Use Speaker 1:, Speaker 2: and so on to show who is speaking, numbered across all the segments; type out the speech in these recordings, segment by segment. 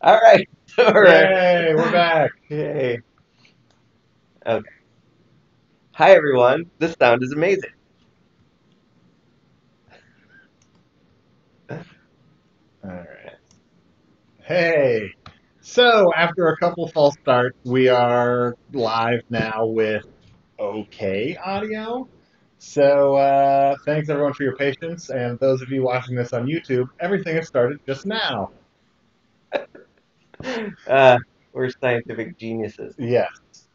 Speaker 1: All right. All right.
Speaker 2: Yay, we're back.
Speaker 1: Yay. Okay. Hi, everyone. This sound is amazing.
Speaker 2: All right. Hey. So, after a couple false starts, we are live now with okay audio. So, thanks everyone for your patience. And those of you watching this on YouTube, everything has started just now.
Speaker 1: Uh, we're scientific geniuses.
Speaker 2: Yes.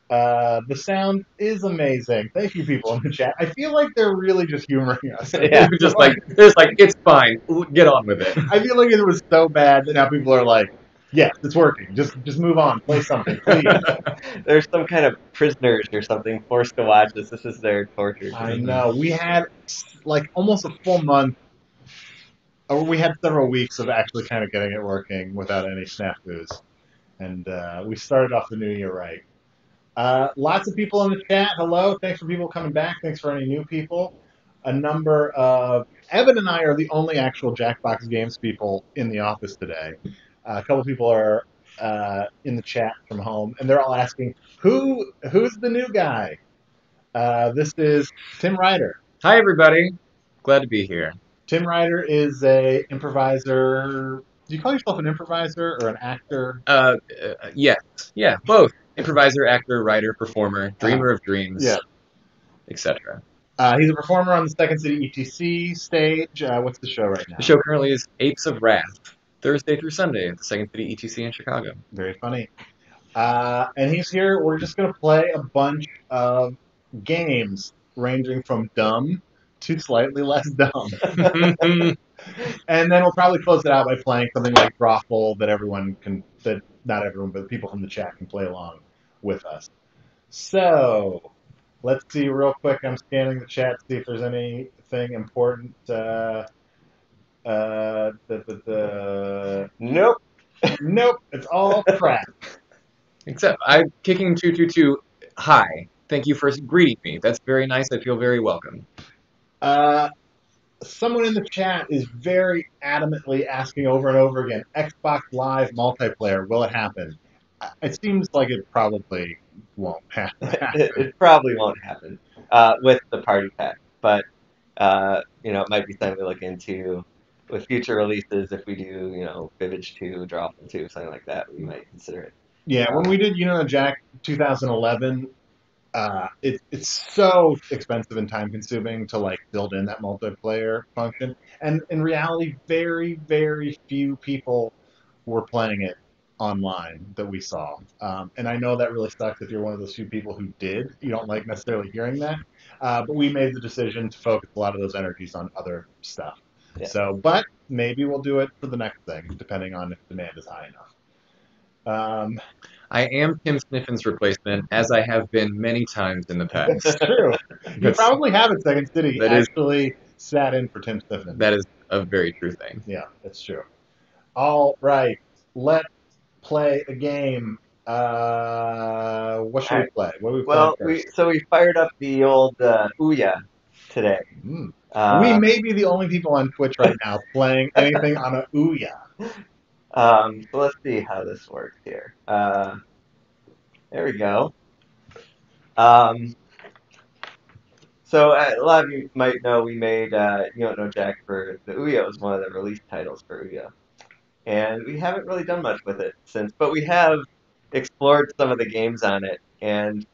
Speaker 2: The sound is amazing. Thank you, people in the chat. I feel like they're really just humoring us.
Speaker 1: Yeah.
Speaker 3: They're just like, it's fine. Get on with it.
Speaker 2: I feel like it was so bad that now people are like, yes, it's working. Just move on. Play something, please.
Speaker 1: There's some kind of prisoners or something forced to watch this. This is their torture.
Speaker 2: I know. We had like almost a full month, or we had several weeks of actually kind of getting it working without any snafus. And we started off the new year right. Lots of people in the chat. Hello. Thanks for people coming back. Thanks for any new people. A number of Evan and I are the only actual Jackbox Games people in the office today. A couple people are in the chat from home, and they're all asking, who's the new guy? This is Tim Ryder.
Speaker 3: Hi, everybody. Glad to be here.
Speaker 2: Tim Ryder is a improviser. Do you call yourself an improviser or an actor?
Speaker 3: Yes. Yeah, both. Improviser, actor, writer, performer, dreamer of dreams,
Speaker 2: Yeah.
Speaker 3: etc.
Speaker 2: He's a performer on the Second City ETC stage. What's the show right now?
Speaker 3: The show currently is Apes of Wrath, Thursday through Sunday at the Second City ETC in Chicago.
Speaker 2: Very funny. And he's here. We're just going to play a bunch of games ranging from dumb to slightly less dumb. And then we'll probably close it out by playing something like Brothel that not everyone, but people from the chat can play along with us. So, let's see real quick. I'm scanning the chat to see if there's anything important.
Speaker 1: Nope.
Speaker 2: Nope, it's all crap.
Speaker 3: Except I'm kicking 222. Hi. Thank you for greeting me. That's very nice. I feel very welcome.
Speaker 2: Someone in the chat is very adamantly asking over and over again, Xbox Live multiplayer, will it happen? It seems like it probably won't happen.
Speaker 1: It probably won't happen with the party pack, but it might be something to look into with future releases. If we do, Vivage 2, Drawful 2, something like that, we might consider it.
Speaker 2: Yeah, when we did Jack 2011, it's so expensive and time consuming to like build in that multiplayer function, and in reality, very very few people were playing it online that we saw. And I know that really sucks if you're one of those few people who did. You don't like necessarily hearing that, but we made the decision to focus a lot of those energies on other stuff.
Speaker 1: Yeah.
Speaker 2: So, but maybe we'll do it for the next thing, depending on if demand is high enough.
Speaker 3: I am Tim Sniffin's replacement, as I have been many times in the past.
Speaker 2: That's true. You probably have at Second City
Speaker 3: That
Speaker 2: actually sat in for Tim Sniffen.
Speaker 3: That is a very true thing.
Speaker 2: Yeah, that's true. All right, let's play a game. What should we play? What are we playing first?
Speaker 1: We fired up the old Ouya today.
Speaker 2: We may be the only people on Twitch right now playing anything on a Ouya.
Speaker 1: So let's see how this works here. There we go. So a lot of you might know we made You Don't Know Jack for the Ouya. It was one of the release titles for Ouya. And we haven't really done much with it since, but we have explored some of the games on it, and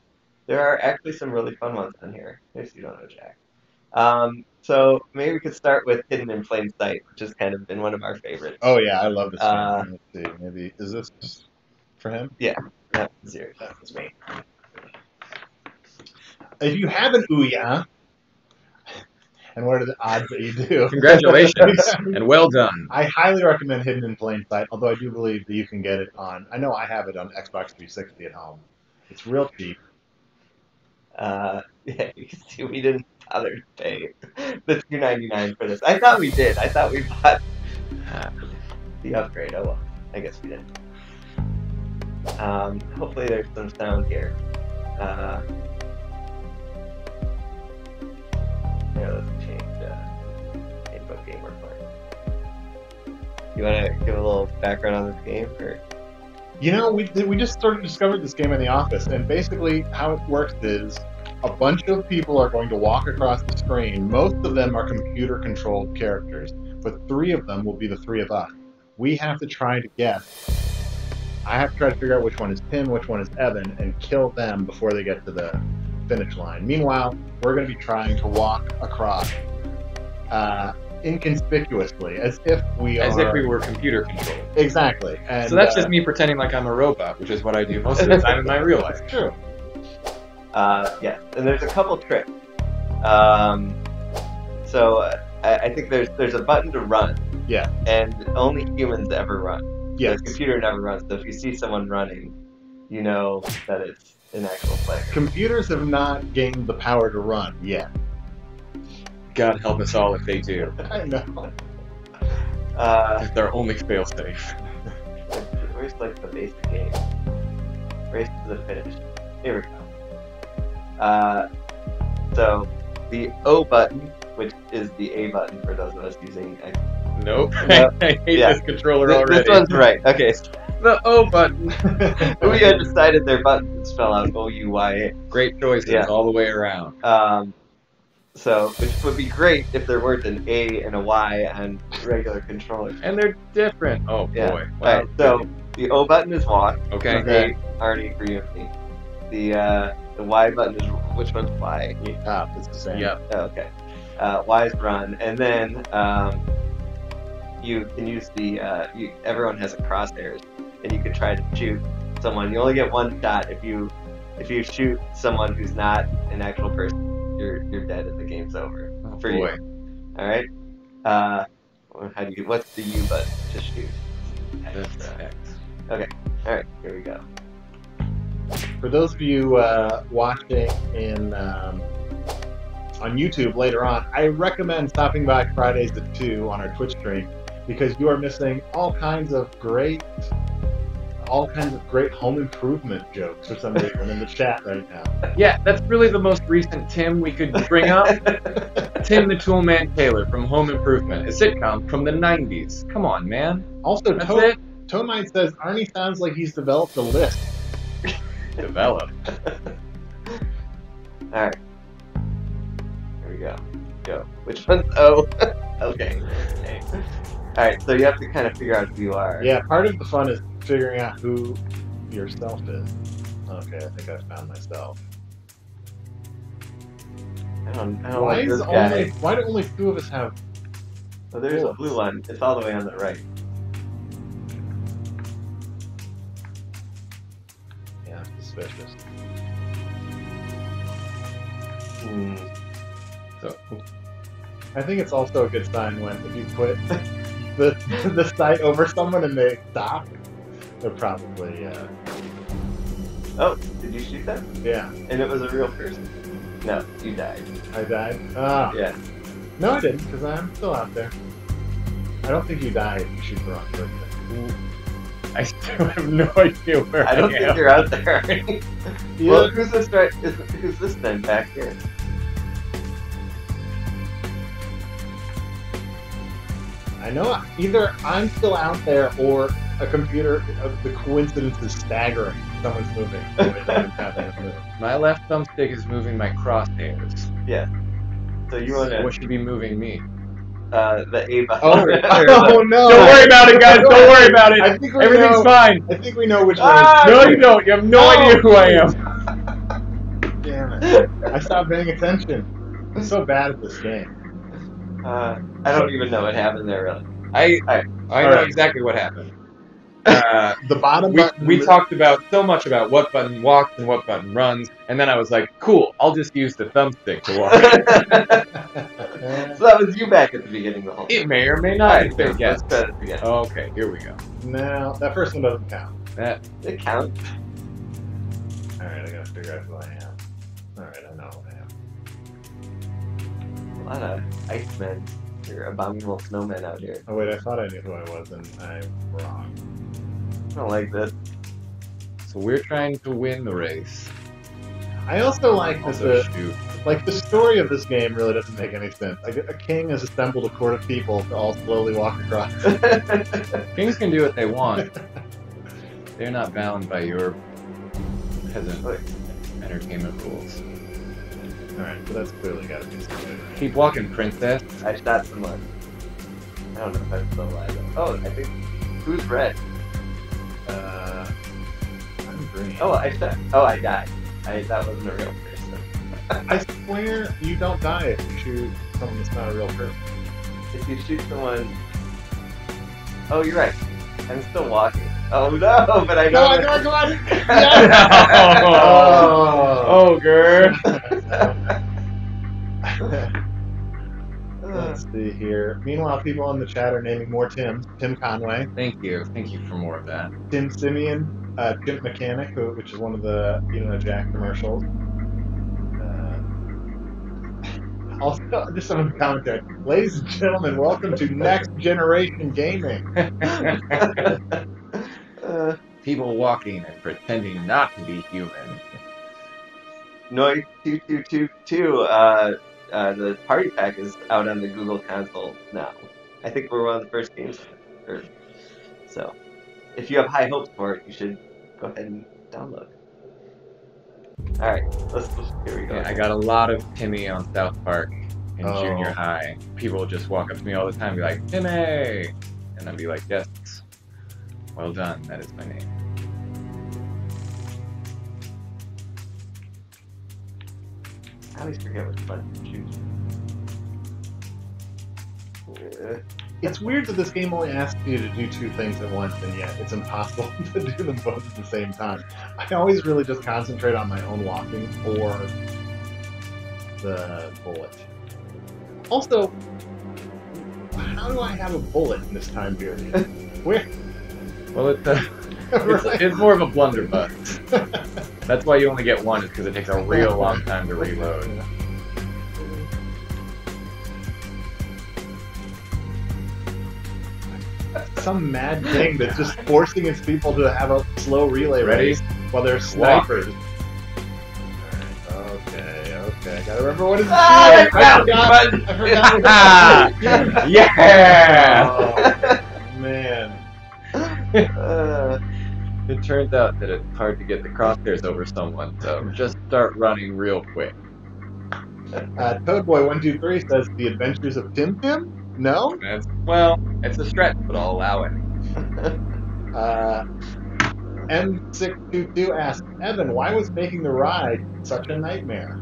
Speaker 1: there are actually some really fun ones on here. If you don't know Jack. So maybe we could start with Hidden in Plain Sight, which has kind of been one of our favorites.
Speaker 2: Oh yeah, I love this game. Let's see, maybe is this for him?
Speaker 1: Yeah, that was me.
Speaker 2: If you have an Ouya, and what are the odds that you do?
Speaker 3: Congratulations, and well done.
Speaker 2: I highly recommend Hidden in Plain Sight, although I do believe that you can get it on, I know I have it on Xbox 360 at home. It's real cheap.
Speaker 1: Yeah, you can see we didn't bother to pay the $2.99 for this. I thought we did. I thought we bought the upgrade. Oh well, I guess we didn't. Hopefully there's some sound here. Yeah, let's change what game we're playing. You want to give a little background on this game, or?
Speaker 2: We just sort of discovered this game in the office, and basically how it works is a bunch of people are going to walk across the screen. Most of them are computer-controlled characters, but 3 of them will be the 3 of us. We have to try to guess. I have to try to figure out which one is Tim, which one is Evan, and kill them before they get to the finish line. Meanwhile, we're going to be trying to walk across inconspicuously, as if we
Speaker 3: were computer controlled.
Speaker 2: Exactly. And,
Speaker 3: so that's just me pretending like I'm a robot, which is what I do most of the time in my real life.
Speaker 2: True.
Speaker 1: Yeah, and there's a couple tricks. I think there's a button to run.
Speaker 2: Yeah.
Speaker 1: And only humans ever run.
Speaker 2: Yes.
Speaker 1: The computer never runs. So if you see someone running, you know that it's an actual player.
Speaker 2: Computers have not gained the power to run yet.
Speaker 3: God help us all if they do.
Speaker 2: I know.
Speaker 3: They're only fail-safe.
Speaker 1: Where's like the basic game? Race to the finish. Here we go. So the O button, which is the A button for those of us using X.
Speaker 3: Nope.
Speaker 1: No.
Speaker 3: I hate this controller already.
Speaker 1: This one's right. Okay.
Speaker 3: The O button.
Speaker 1: We had decided their button would spell out O-U-Y-A.
Speaker 3: Great choices all the way around.
Speaker 1: So, which would be great if there weren't an A and a Y on regular controllers.
Speaker 3: And they're different. Oh boy.
Speaker 1: Yeah.
Speaker 3: Wow.
Speaker 1: Alright, so the O button is walk.
Speaker 3: Okay.
Speaker 1: The already for you and me. The Y button is, which one's Y?
Speaker 2: Top, it's the same.
Speaker 3: Yep.
Speaker 1: Oh, okay. Y is run, and then you can use the everyone has a crosshairs, and you can try to shoot someone. You only get one shot. If you shoot someone who's not an actual person, you're dead and the game's over.
Speaker 3: Oh
Speaker 1: for
Speaker 3: boy.
Speaker 1: You. All right. What's the U button to shoot?
Speaker 3: That's X.
Speaker 1: Okay. All right. Here we go.
Speaker 2: For those of you watching on YouTube later on, I recommend stopping by Fridays at 2 on our Twitch stream, because you are missing all kinds of great home improvement jokes for some reason in the chat right now.
Speaker 3: Yeah, that's really the most recent Tim we could bring up. Tim the Toolman Taylor from Home Improvement, a sitcom from the 90s. Come on, man.
Speaker 2: Also,
Speaker 3: That's it.
Speaker 2: Tomite says Arnie sounds like he's developed a list.
Speaker 3: Develop.
Speaker 1: Alright. Here we go. Go. Which one's O? Okay. Alright, so you have to kind of figure out who you are.
Speaker 2: Yeah, part of the fun is figuring out who yourself is. Okay, I think I found myself.
Speaker 1: I don't like this guy.
Speaker 2: Why do only 2 of us have...
Speaker 1: Oh, there's a blue one. It's all the way on the right.
Speaker 2: Yeah, suspicious.
Speaker 3: So,
Speaker 2: I think it's also a good sign when if you put the sight over someone and they stop, they're probably
Speaker 1: Oh, did you shoot them?
Speaker 2: yeah.
Speaker 1: And it was a real person. No, you died.
Speaker 2: I died. Ah,
Speaker 1: Yeah.
Speaker 2: no, I didn't, because I'm still out there. I don't think you die if you shoot the wrong person.
Speaker 3: I still have no idea where
Speaker 1: I don't
Speaker 3: am.
Speaker 1: think you're out there.
Speaker 2: Yeah.
Speaker 1: Well, who's this right? Who's this then back here?
Speaker 2: I know either I'm still out there or a computer. The coincidence is staggering. Someone's moving.
Speaker 3: My left thumbstick is moving my crosshairs.
Speaker 1: Yeah. So you want
Speaker 3: What
Speaker 1: to
Speaker 3: should be moving me?
Speaker 1: the A button.
Speaker 2: Oh, oh no!
Speaker 3: Don't worry about it, guys. Don't worry about it.
Speaker 2: I think we
Speaker 3: Everything's
Speaker 2: know,
Speaker 3: fine.
Speaker 2: I think we know which
Speaker 1: Ah!
Speaker 3: No, you don't. You have no idea who I am.
Speaker 2: one. Damn it! I stopped paying attention. I'm so bad at this game.
Speaker 1: I don't even know what happened there, really.
Speaker 3: I know
Speaker 2: Alright.
Speaker 3: exactly what happened.
Speaker 2: The bottom button.
Speaker 3: We talked about so much about what button walks and what button runs, and then I was like, cool, I'll just use the thumbstick to walk.
Speaker 1: So that was you back at the beginning of the whole
Speaker 3: It may or may not
Speaker 1: Alright,
Speaker 3: have been, yes.
Speaker 1: let's try this again.
Speaker 3: Okay, here we go.
Speaker 2: No, that first one doesn't count.
Speaker 3: That
Speaker 1: It counts.
Speaker 2: Alright, I gotta figure out who I am. Alright, I know who I am.
Speaker 1: A lot of Icemen or abominable snowmen out here.
Speaker 2: Oh wait, I thought I knew who I was, and I'm wrong.
Speaker 1: I don't like this.
Speaker 3: so we're trying to win the race.
Speaker 2: I also like that
Speaker 3: Also
Speaker 2: the
Speaker 3: shoot.
Speaker 2: like the story of this game really doesn't make any sense. Like a king has assembled a court of people to all slowly walk across.
Speaker 3: Kings can do what they want. They're not bound by your peasant entertainment rules.
Speaker 2: Alright, so that's clearly got to be something.
Speaker 3: Keep walking, princess.
Speaker 1: I shot someone. I don't know if I'm still alive. Oh, I think. Who's red?
Speaker 2: I'm green.
Speaker 1: Oh, I shot. Oh, I died. That wasn't a real person.
Speaker 2: I swear you don't die if you shoot someone that's not a real person.
Speaker 1: If you shoot someone. Oh, you're right. I'm still walking. Oh no, but I know.
Speaker 2: Come on!
Speaker 3: Oh, girl.
Speaker 2: Let's see here. Meanwhile, people in the chat are naming more Tims. Tim Conway,
Speaker 3: Thank you for more of that.
Speaker 2: Tim Simeon, Chimp Mechanic, which is one of the Jack commercials. Also, just some of the commentary. Ladies and gentlemen, welcome to Next Generation Gaming.
Speaker 3: People walking and pretending not to be human.
Speaker 1: Noise 2222. The party pack is out on the Google console now. I think we're one of the first games. So, if you have high hopes for it, you should go ahead and download. All right, here we go.
Speaker 3: Yeah, I got a lot of Timmy on South Park in
Speaker 2: Oh.
Speaker 3: junior high. People would just walk up to me all the time and be like, Timmy! And I'd be like, yes, well done, that is my name.
Speaker 1: I always forget which button to choose.
Speaker 2: It's weird that this game only asks you to do two things at once, and yet it's impossible to do them both at the same time. I always really just concentrate on my own walking or the bullet. Also, how do I have a bullet in this time period? Where?
Speaker 3: Well, it's more of a blunderbuss. That's why you only get one, is because it takes a real long time to reload.
Speaker 2: Some mad thing that's just forcing its people to have a slow relay
Speaker 3: Ready?
Speaker 2: race while they're snipers. Okay. Gotta remember what it's doing. I forgot.
Speaker 3: Yeah!
Speaker 2: Oh, man.
Speaker 3: It turns out that it's hard to get the crosshairs over someone, so just start running real quick.
Speaker 2: Toadboy123 says The Adventures of Tim Tim? No?
Speaker 3: It's a stretch, but I'll allow it.
Speaker 2: M622 asks, Evan, why was making the ride such a nightmare?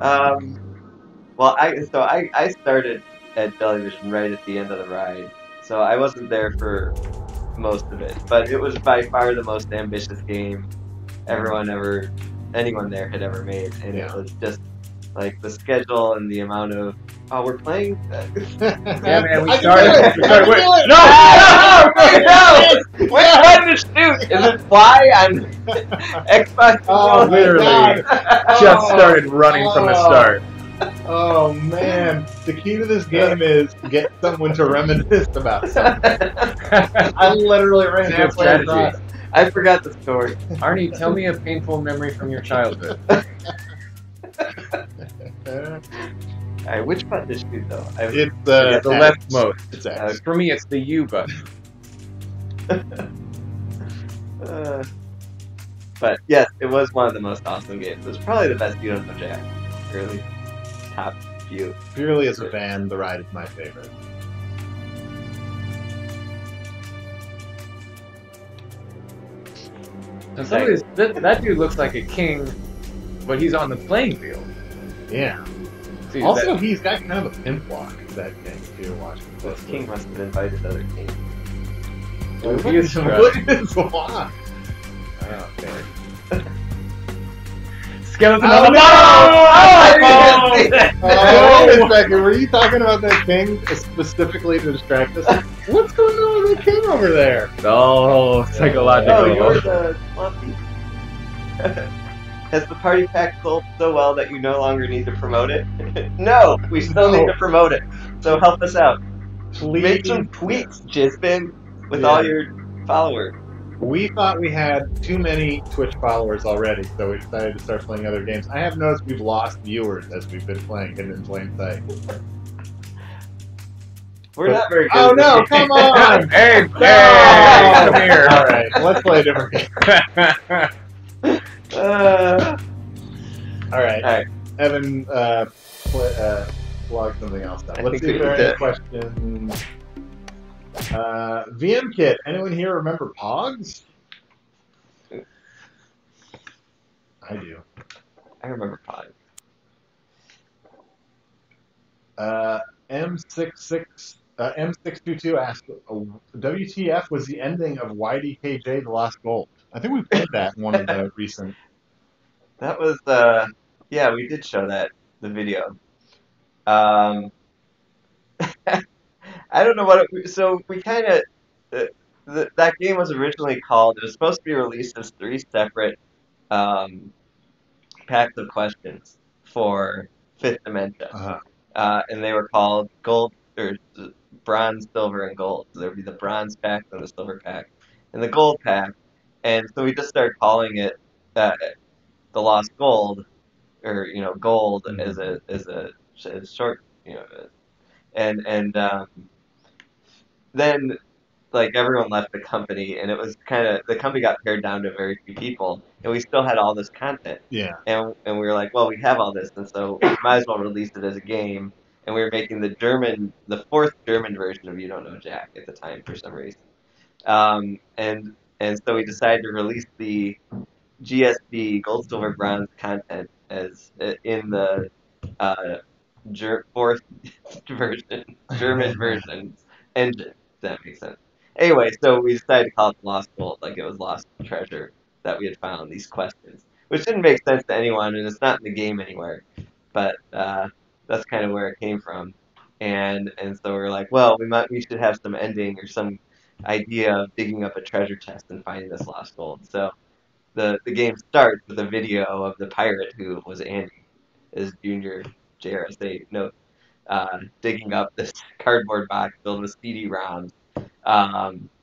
Speaker 1: Well, I started at Jellyvision right at the end of the ride, so I wasn't there for most of it. But it was by far the most ambitious game anyone there had ever made, and it was just like the schedule and the amount of we're playing.
Speaker 3: Yeah, man, we
Speaker 2: I
Speaker 3: started.
Speaker 2: can do it!
Speaker 3: No!
Speaker 1: No! Which button to shoot? Is it fly on Xbox?
Speaker 2: Oh,
Speaker 3: Literally. Just started running from the start.
Speaker 2: Oh man, the key to this game is get someone to reminisce about something. I literally ran
Speaker 3: Good
Speaker 2: halfway
Speaker 3: strategy.
Speaker 2: across.
Speaker 1: I forgot the story.
Speaker 3: Arnie, tell me a painful memory from your childhood.
Speaker 1: Alright, which button to shoot though?
Speaker 2: It's
Speaker 3: The
Speaker 2: X.
Speaker 3: leftmost.
Speaker 2: It's X.
Speaker 3: For me, it's the U button.
Speaker 1: But yes, it was one of the most awesome games. It was probably the best You Don't Know Jack. Really top few.
Speaker 2: Purely as a fan, the ride is my favorite.
Speaker 3: And that dude looks like a king, but he's on the playing field.
Speaker 2: Yeah.
Speaker 3: See,
Speaker 2: Also, he's got kind of a pimp walk, that king, if you're watching
Speaker 1: This
Speaker 2: closely.
Speaker 1: king must have invited other kings.
Speaker 3: he is
Speaker 2: Look at his walk. Okay.
Speaker 3: skeleton
Speaker 2: Oh,
Speaker 3: on the
Speaker 2: no!
Speaker 3: bottom!
Speaker 1: I didn't see that.
Speaker 2: Wait a second, were you talking about that king specifically to distract us? What's going on with the king over there?
Speaker 3: Oh, psychological.
Speaker 1: Oh, you're the lumpy. Has the party pack sold so well that you no longer need to promote it? No, we still need to promote it. So help us out.
Speaker 2: Please.
Speaker 1: Make some tweets, Jizbin, with all your followers.
Speaker 2: We thought we had too many Twitch followers already, so we decided to start playing other games. I have noticed we've lost viewers as we've been playing Hidden in Plain Sight.
Speaker 1: We're not very good.
Speaker 2: Oh
Speaker 1: at
Speaker 2: no,
Speaker 1: this
Speaker 2: come
Speaker 1: game.
Speaker 2: on!
Speaker 3: Hey,
Speaker 2: No!
Speaker 3: come here.
Speaker 2: Alright, Let's play a different game.
Speaker 1: Uh,
Speaker 2: All right.
Speaker 1: all right.
Speaker 2: Evan, plug something else up.
Speaker 1: I
Speaker 2: Let's
Speaker 1: think
Speaker 2: see if
Speaker 1: we
Speaker 2: there are
Speaker 1: did.
Speaker 2: any questions. VM Kit. Anyone here remember Pogs? I do.
Speaker 1: I remember Pod.
Speaker 2: M622 asked, WTF was the ending of YDKJ The Lost Gold? I think we played that in one of the recent.
Speaker 1: That was yeah, we did show that the video. Um, I don't know what it, so we kind of that game was originally called. It was supposed to be released as three separate um, packs of questions for Fifth Dementia,
Speaker 2: Uh-huh.
Speaker 1: and they were called gold or bronze, silver, and gold. So there would be the bronze pack, then the silver pack, and the gold pack. And so we just started calling it the Lost Gold, or gold as a short, and then like everyone left the company, and it was kind of the company got pared down to very few people, and we still had all this content.
Speaker 2: Yeah.
Speaker 1: And we were like, well, we have all this, and so we might as well release it as a game. And we were making the fourth German version of You Don't Know Jack at the time for some reason. And so we decided to release the GSB Gold, Silver, Bronze content as in the fourth version, German version engine. If that makes sense. Anyway, so we decided to call it Lost Gold, like it was lost treasure that we had found, these questions, which didn't make sense to anyone, and it's not in the game anywhere. But that's kind of where it came from, and so we were like, well, we should have some ending or some idea of digging up a treasure chest and finding this lost gold. So the game starts with a video of the pirate who was Andy, his junior JRSA note, digging up this cardboard box filled with CD-ROMs,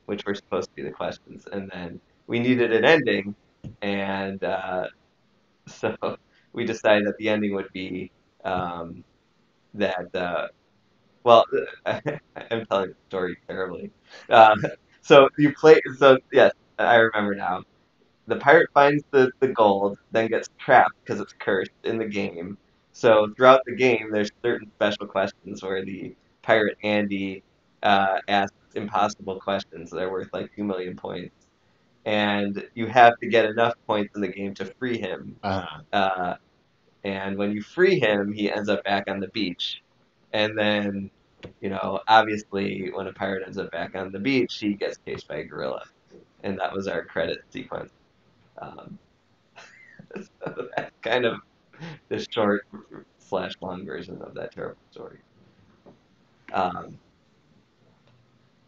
Speaker 1: which were supposed to be the questions, and then we needed an ending, and so we decided that the ending would be that. Well, I'm telling the story terribly. So you play. So yes, I remember now. The pirate finds the gold, then gets trapped because it's cursed in the game. So throughout the game, there's certain special questions where the pirate Andy asks impossible questions that are worth like 2 million points, and you have to get enough points in the game to free him.
Speaker 2: Uh-huh.
Speaker 1: And when you free him, he ends up back on the beach. And then, obviously, when a pirate ends up back on the beach, he gets chased by a gorilla. And that was our credit sequence. So that's kind of the short / long version of that terrible story.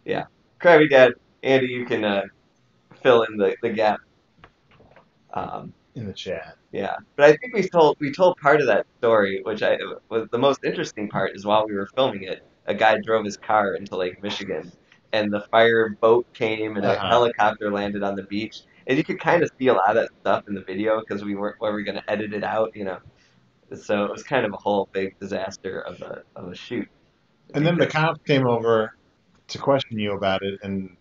Speaker 1: Yeah. Krabby Dad, Andy, you can fill in the gap.
Speaker 2: In the chat.
Speaker 1: Yeah, but I think we told part of that story, which was the most interesting part. Is while we were filming it, a guy drove his car into Lake Michigan, and the fire boat came, and a helicopter landed on the beach, and you could kind of see a lot of that stuff in the video because we were going to edit it out, So it was kind of a whole big disaster of a shoot.
Speaker 2: And then the cops came over to question you about it, and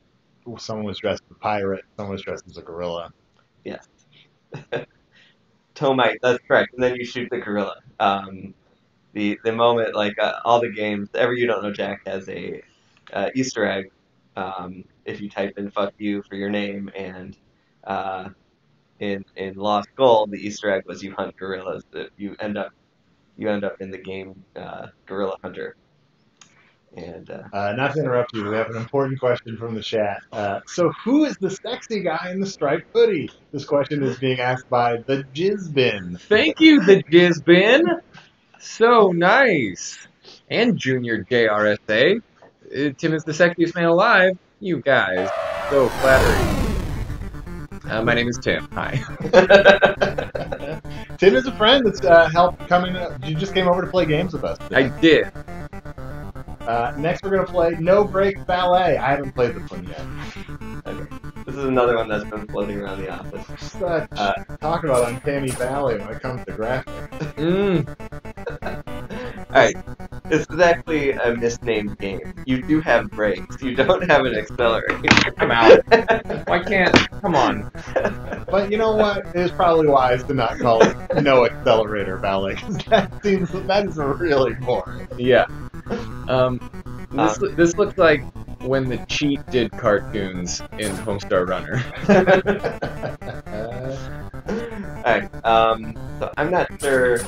Speaker 2: someone was dressed as a pirate, someone was dressed as a gorilla.
Speaker 1: Yes. Tomite, that's correct. And then you shoot the gorilla. The moment, like all the games, every You Don't Know Jack has a Easter egg. If you type in "fuck you" for your name, and in Lost Gold, the Easter egg was you hunt gorillas. That you end up in the game Gorilla Hunter. And
Speaker 2: not to interrupt you, we have an important question from the chat. So who is the sexy guy in the striped hoodie? This question is being asked by the Jizzbin.
Speaker 3: Thank you, the Jizzbin. So nice. And Junior JRSA. Tim is the sexiest man alive. You guys. So flattering. My name is Tim. Hi.
Speaker 2: Tim is a friend that's helped coming. You just came over to play games with us today.
Speaker 3: I did.
Speaker 2: Next, we're going to play No Break Ballet. I haven't played this one yet.
Speaker 1: Okay. This is another one that's been floating around the office.
Speaker 2: Talk about uncanny valley when it comes to graphics.
Speaker 1: All right. This is actually a misnamed game. You do have brakes. You don't have an accelerator.
Speaker 3: I'm out. Why can't? Come on.
Speaker 2: But you know what? It is probably wise to not call it no accelerator ballet. That is really boring.
Speaker 3: Yeah. This looks like when the cheat did cartoons in Homestar Runner.
Speaker 1: Alright, so I'm not sure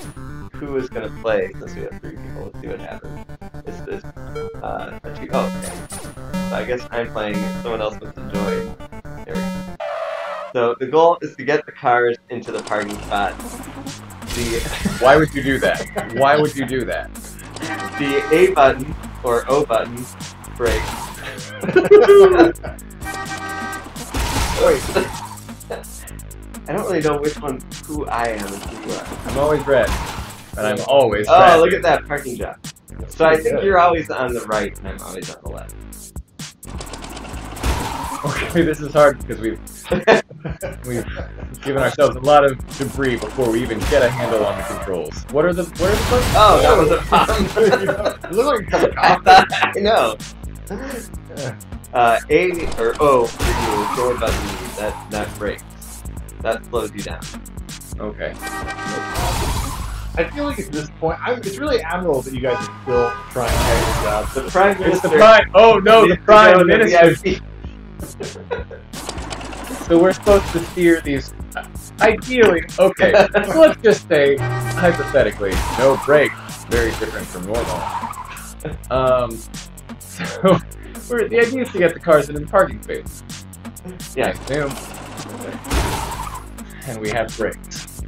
Speaker 1: who is going to play since we have 3 people. Let's see what happens. Is this, a cheat? Oh, okay. So I guess I'm playing if someone else wants to join. There we go. So the goal is to get the cars into the parking spot.
Speaker 3: Why would you do that? Why would you do that?
Speaker 1: The A button, or O button, brakes.
Speaker 2: Wait.
Speaker 1: I don't really know who I am and who you are.
Speaker 3: I'm always red. And I'm always
Speaker 1: Oh,
Speaker 3: red.
Speaker 1: look at that parking job. So I think you're always on the right and I'm always on the left.
Speaker 3: Okay, this is hard because we've given ourselves a lot of debris before we even get a handle on the controls. What are the buttons?
Speaker 1: Oh, that was a bomb.
Speaker 2: It looks like a cup of
Speaker 1: I
Speaker 2: coffee.
Speaker 1: thought, I know. A or O for you, door button, that brakes. That slows you down.
Speaker 3: Okay.
Speaker 2: I feel like at this point, it's really admirable that you guys are still trying to get your jobs.
Speaker 1: The Prime
Speaker 3: It's
Speaker 1: Minister.
Speaker 3: the prime. Oh no, the
Speaker 1: needs to
Speaker 3: prime
Speaker 1: go to the
Speaker 3: minister.
Speaker 1: VIP.
Speaker 3: So we're supposed to steer these. Ideally, okay. So let's just say, hypothetically, no brakes. Very different from normal. So the idea is to get the cars into the parking space.
Speaker 1: Yeah.
Speaker 3: I assume. And we have brakes.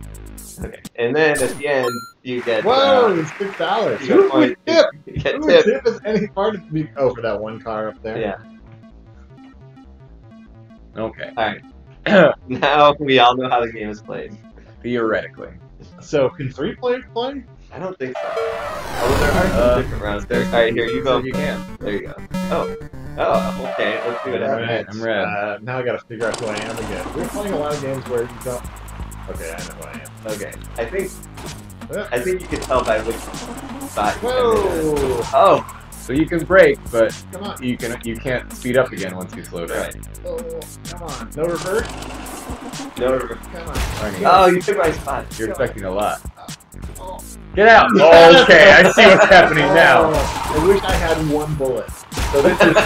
Speaker 1: Okay. And then at the end, you get.
Speaker 2: Whoa, it's $6.
Speaker 1: You
Speaker 2: Who
Speaker 1: get
Speaker 2: would tip?
Speaker 1: You get
Speaker 2: Who would
Speaker 1: tipped.
Speaker 2: tip as any part of me? Oh, for that one car up there.
Speaker 1: Yeah.
Speaker 3: Okay.
Speaker 1: Alright. Now we all know how the game is played.
Speaker 3: Theoretically.
Speaker 2: So, can 3 players play?
Speaker 1: I don't think so. Although there are some different rounds. Alright, here you go.
Speaker 3: So you can.
Speaker 1: There you go. Oh. Oh, okay. Let's see what happens.
Speaker 3: Alright, I'm red.
Speaker 2: Now I gotta figure out who I am again. We're playing a lot of games where you don't. Okay, I know who I am.
Speaker 1: Okay. I think you can tell by which spot you come in.
Speaker 2: Whoa!
Speaker 1: Oh!
Speaker 3: So you can brake, but
Speaker 2: Come on.
Speaker 3: you can't speed up again once you slow down.
Speaker 1: Right.
Speaker 2: Oh, come on. No reverse?
Speaker 1: No.
Speaker 2: Come on.
Speaker 3: Arnie,
Speaker 1: Oh, you took my spot.
Speaker 3: you're
Speaker 2: Come on.
Speaker 3: expecting a lot.
Speaker 2: Oh.
Speaker 3: Get out! Oh, okay, I see what's happening now.
Speaker 2: I wish I had 1 bullet.
Speaker 3: So this is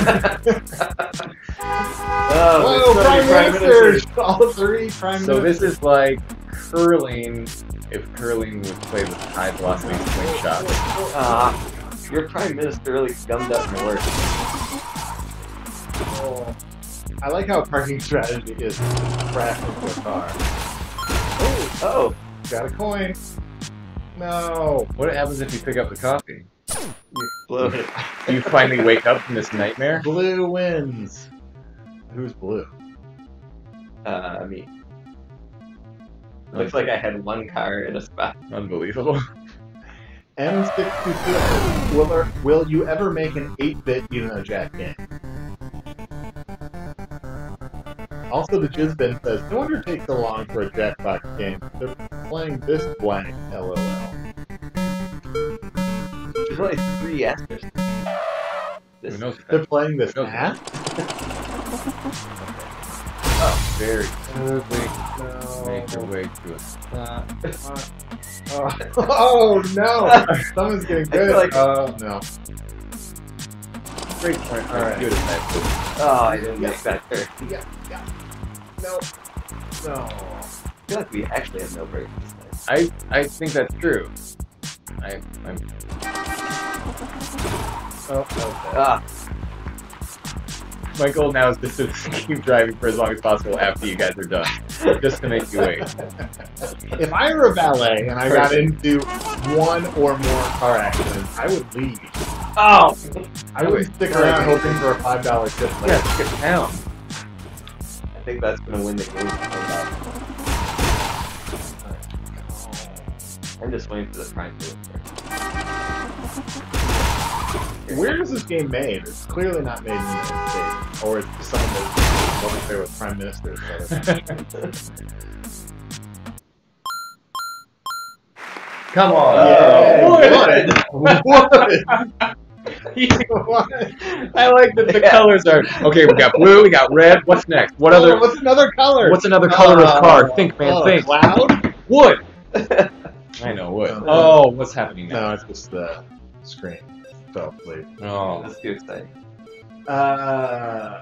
Speaker 1: Oh,
Speaker 2: Whoa,
Speaker 1: there's so
Speaker 2: Prime
Speaker 1: many
Speaker 2: Ministers! All 3 Prime
Speaker 3: so
Speaker 2: Ministers.
Speaker 3: this is like curling. If curling was played with high velocity slingshots.
Speaker 1: Your Prime Minister really gummed up my work.
Speaker 2: Oh. I like how parking strategy is crash into a car.
Speaker 1: Oh!
Speaker 2: Got a coin. No.
Speaker 3: What happens if you pick up the coffee?
Speaker 1: You exploded.
Speaker 3: Do you finally wake up from this nightmare?
Speaker 2: Blue wins. Who's blue?
Speaker 1: Me. Looks like I had 1 car in a spot.
Speaker 3: Unbelievable.
Speaker 2: M622. Will you ever make an 8-bit Uno Jack game? Also, the Jizzbin says, no wonder it takes so long for a Jackbox game. They're playing this blank, LOL.
Speaker 1: There's only 3 S's.
Speaker 3: Who knows?
Speaker 2: They're playing this
Speaker 3: No.
Speaker 2: app?
Speaker 3: Oh, very smoothly.
Speaker 2: No.
Speaker 3: Make your way to a stop.
Speaker 2: Oh no! Someone's getting
Speaker 1: I feel
Speaker 2: good.
Speaker 1: like-
Speaker 2: Oh no.
Speaker 3: Great point.
Speaker 2: All right.
Speaker 3: Good at that.
Speaker 1: Oh, I didn't make that turn.
Speaker 2: Yeah. No. No.
Speaker 1: I feel like we actually have no brakes this time.
Speaker 3: I think that's true. I'm
Speaker 2: Oh, okay.
Speaker 1: Ah,
Speaker 3: my goal now is just to keep driving for as long as possible after you guys are done, just to make you wait.
Speaker 2: If I were a valet and I got into 1 or more car accidents, I would leave.
Speaker 1: oh!
Speaker 2: I would stick around hoping for a $5 tip.
Speaker 3: Yeah, get down.
Speaker 1: I think that's gonna win the game. I'm just waiting for the Prime Minister.
Speaker 2: Where is this game made? It's clearly not made in the United States. Or it's just someone that wasn't there with Prime Ministers. So
Speaker 3: Come on.
Speaker 2: Yeah,
Speaker 3: Wood.
Speaker 2: Wood.
Speaker 3: I like that the colors are. Okay, we got blue, we got red. What's next? What other?
Speaker 2: What's another color?
Speaker 3: What's another color of card? Think, man, think.
Speaker 2: Cloud?
Speaker 3: Wood. I know wood. Oh, what's happening now?
Speaker 2: No, it's just the screen. So, please.
Speaker 3: Oh,
Speaker 1: That's too exciting.
Speaker 2: Why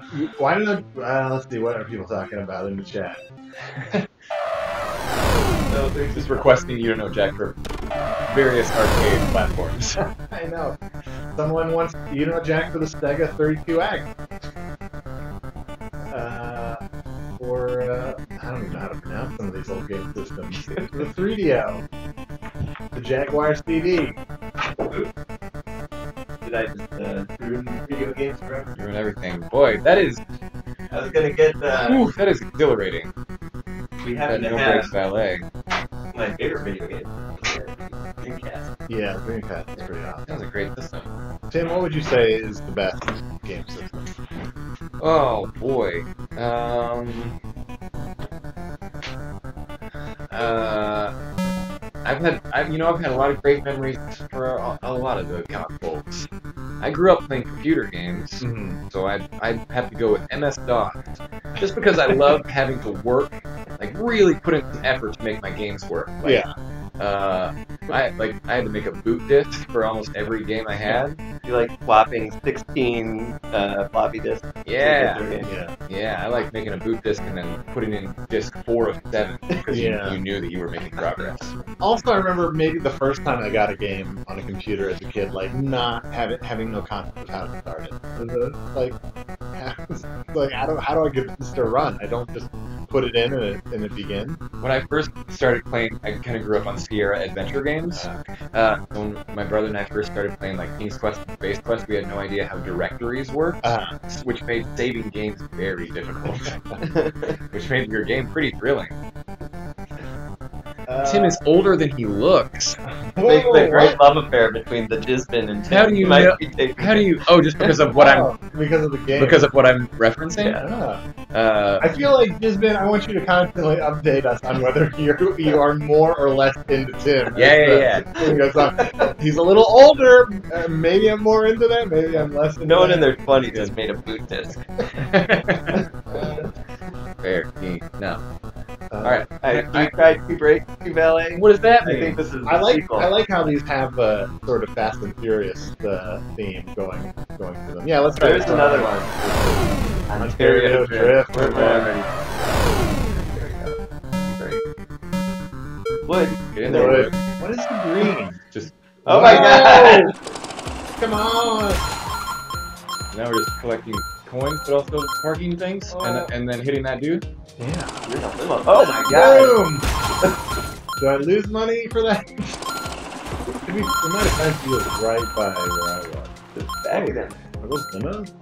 Speaker 2: don't let's see, what are people talking about in the chat?
Speaker 3: no, they're just requesting you to know Jack for various arcade platforms.
Speaker 2: I know. Someone wants Jack for the Sega 32X. Or I don't even know how to pronounce some of these old game systems. The 3DO. The Jaguar CD.
Speaker 1: Did I just ruin video games forever?
Speaker 3: Ruin everything. Boy, that is.
Speaker 1: I was gonna get
Speaker 3: That is exhilarating.
Speaker 1: we
Speaker 3: That
Speaker 1: happen to
Speaker 3: no
Speaker 1: have
Speaker 3: breaks ballet.
Speaker 1: my favorite video game. Dreamcast.
Speaker 2: Yeah, Dreamcast is pretty awesome.
Speaker 3: That was a great system.
Speaker 2: Tim, what would you say is the best game system?
Speaker 3: Oh boy. I've had a lot of great memories for a lot of the Jackbox. I grew up playing computer games, so I'd have to go with MS-DOS, just because I love having to work, like really put in some effort to make my games work. Like,
Speaker 2: Yeah.
Speaker 3: I had to make a boot disk for almost every game I had.
Speaker 1: You like swapping 16 floppy disks?
Speaker 3: Yeah.
Speaker 2: Yeah.
Speaker 3: Yeah, I like making a boot disk and then putting in disk 4 of 7 because
Speaker 2: Yeah.
Speaker 3: you knew that you were making progress.
Speaker 2: Also, I remember maybe the first time I got a game on a computer as a kid, like not having no concept of how to start it. Like how do I get this to run? I don't just put it in and it begins.
Speaker 3: When I first started playing, I kind of grew up on Sierra adventure games. When my brother and I first started playing like King's Quest and Space Quest, we had no idea how directories worked, which made saving games very difficult, which made your game pretty thrilling. Tim is older than he looks.
Speaker 1: Make the great love affair between the Jizbin and Tim.
Speaker 3: How do you
Speaker 1: might
Speaker 3: know?
Speaker 1: be taken.
Speaker 3: How do you? Oh, just because of what
Speaker 2: because of the game.
Speaker 3: Because of what I'm referencing.
Speaker 2: Yeah. I feel like Jizbin, I want you to constantly update us on whether you are more or less into Tim.
Speaker 3: Yeah.
Speaker 2: He's a little older. Maybe I'm more into that. Maybe I'm less into
Speaker 1: No one
Speaker 2: that.
Speaker 1: in their 20s has made a boot disk.
Speaker 3: Fair. No.
Speaker 2: All
Speaker 3: right.
Speaker 1: Have you tried Two Ballet?
Speaker 3: What does that
Speaker 1: I
Speaker 3: mean?
Speaker 1: think this is
Speaker 2: I
Speaker 1: the
Speaker 2: like
Speaker 1: sequel.
Speaker 2: how these have a sort of Fast and Furious theme going through them. Yeah, let's try
Speaker 1: There's
Speaker 2: this
Speaker 1: another one.
Speaker 2: Ontario Drift.
Speaker 1: We're ready. Great. Wood.
Speaker 3: Get in there.
Speaker 2: Wood. What is the green?
Speaker 3: Just
Speaker 1: Oh my god!
Speaker 2: Come on!
Speaker 3: now we're just collecting coins, but also marking things, and then hitting that dude.
Speaker 2: Yeah.
Speaker 1: You're in a limo. Oh my god!
Speaker 2: Boom! Do I lose money for that? We might have time to do right by where I was.
Speaker 1: Just back then.
Speaker 2: Are those limos?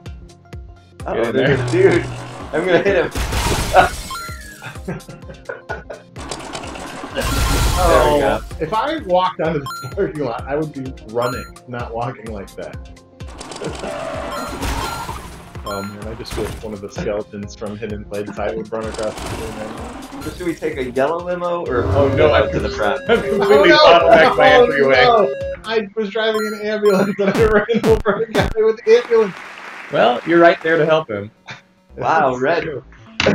Speaker 1: Oh,
Speaker 3: Get in
Speaker 1: there's a dude. I'm gonna hit him. There we go.
Speaker 2: If I walked onto the parking lot, I would be running, not walking like that. And I just wish one of the skeletons from Hidden Blade Sight would run across the screen.
Speaker 1: So should we take a yellow limo or a
Speaker 3: Oh,
Speaker 1: blue
Speaker 3: no,
Speaker 1: limo
Speaker 3: I-
Speaker 1: to the front?
Speaker 3: I'm completely bottlenecked my entryway.
Speaker 2: No. I was driving an ambulance and I ran over a guy with the ambulance.
Speaker 3: Well, you're right there to help him.
Speaker 1: Wow, red.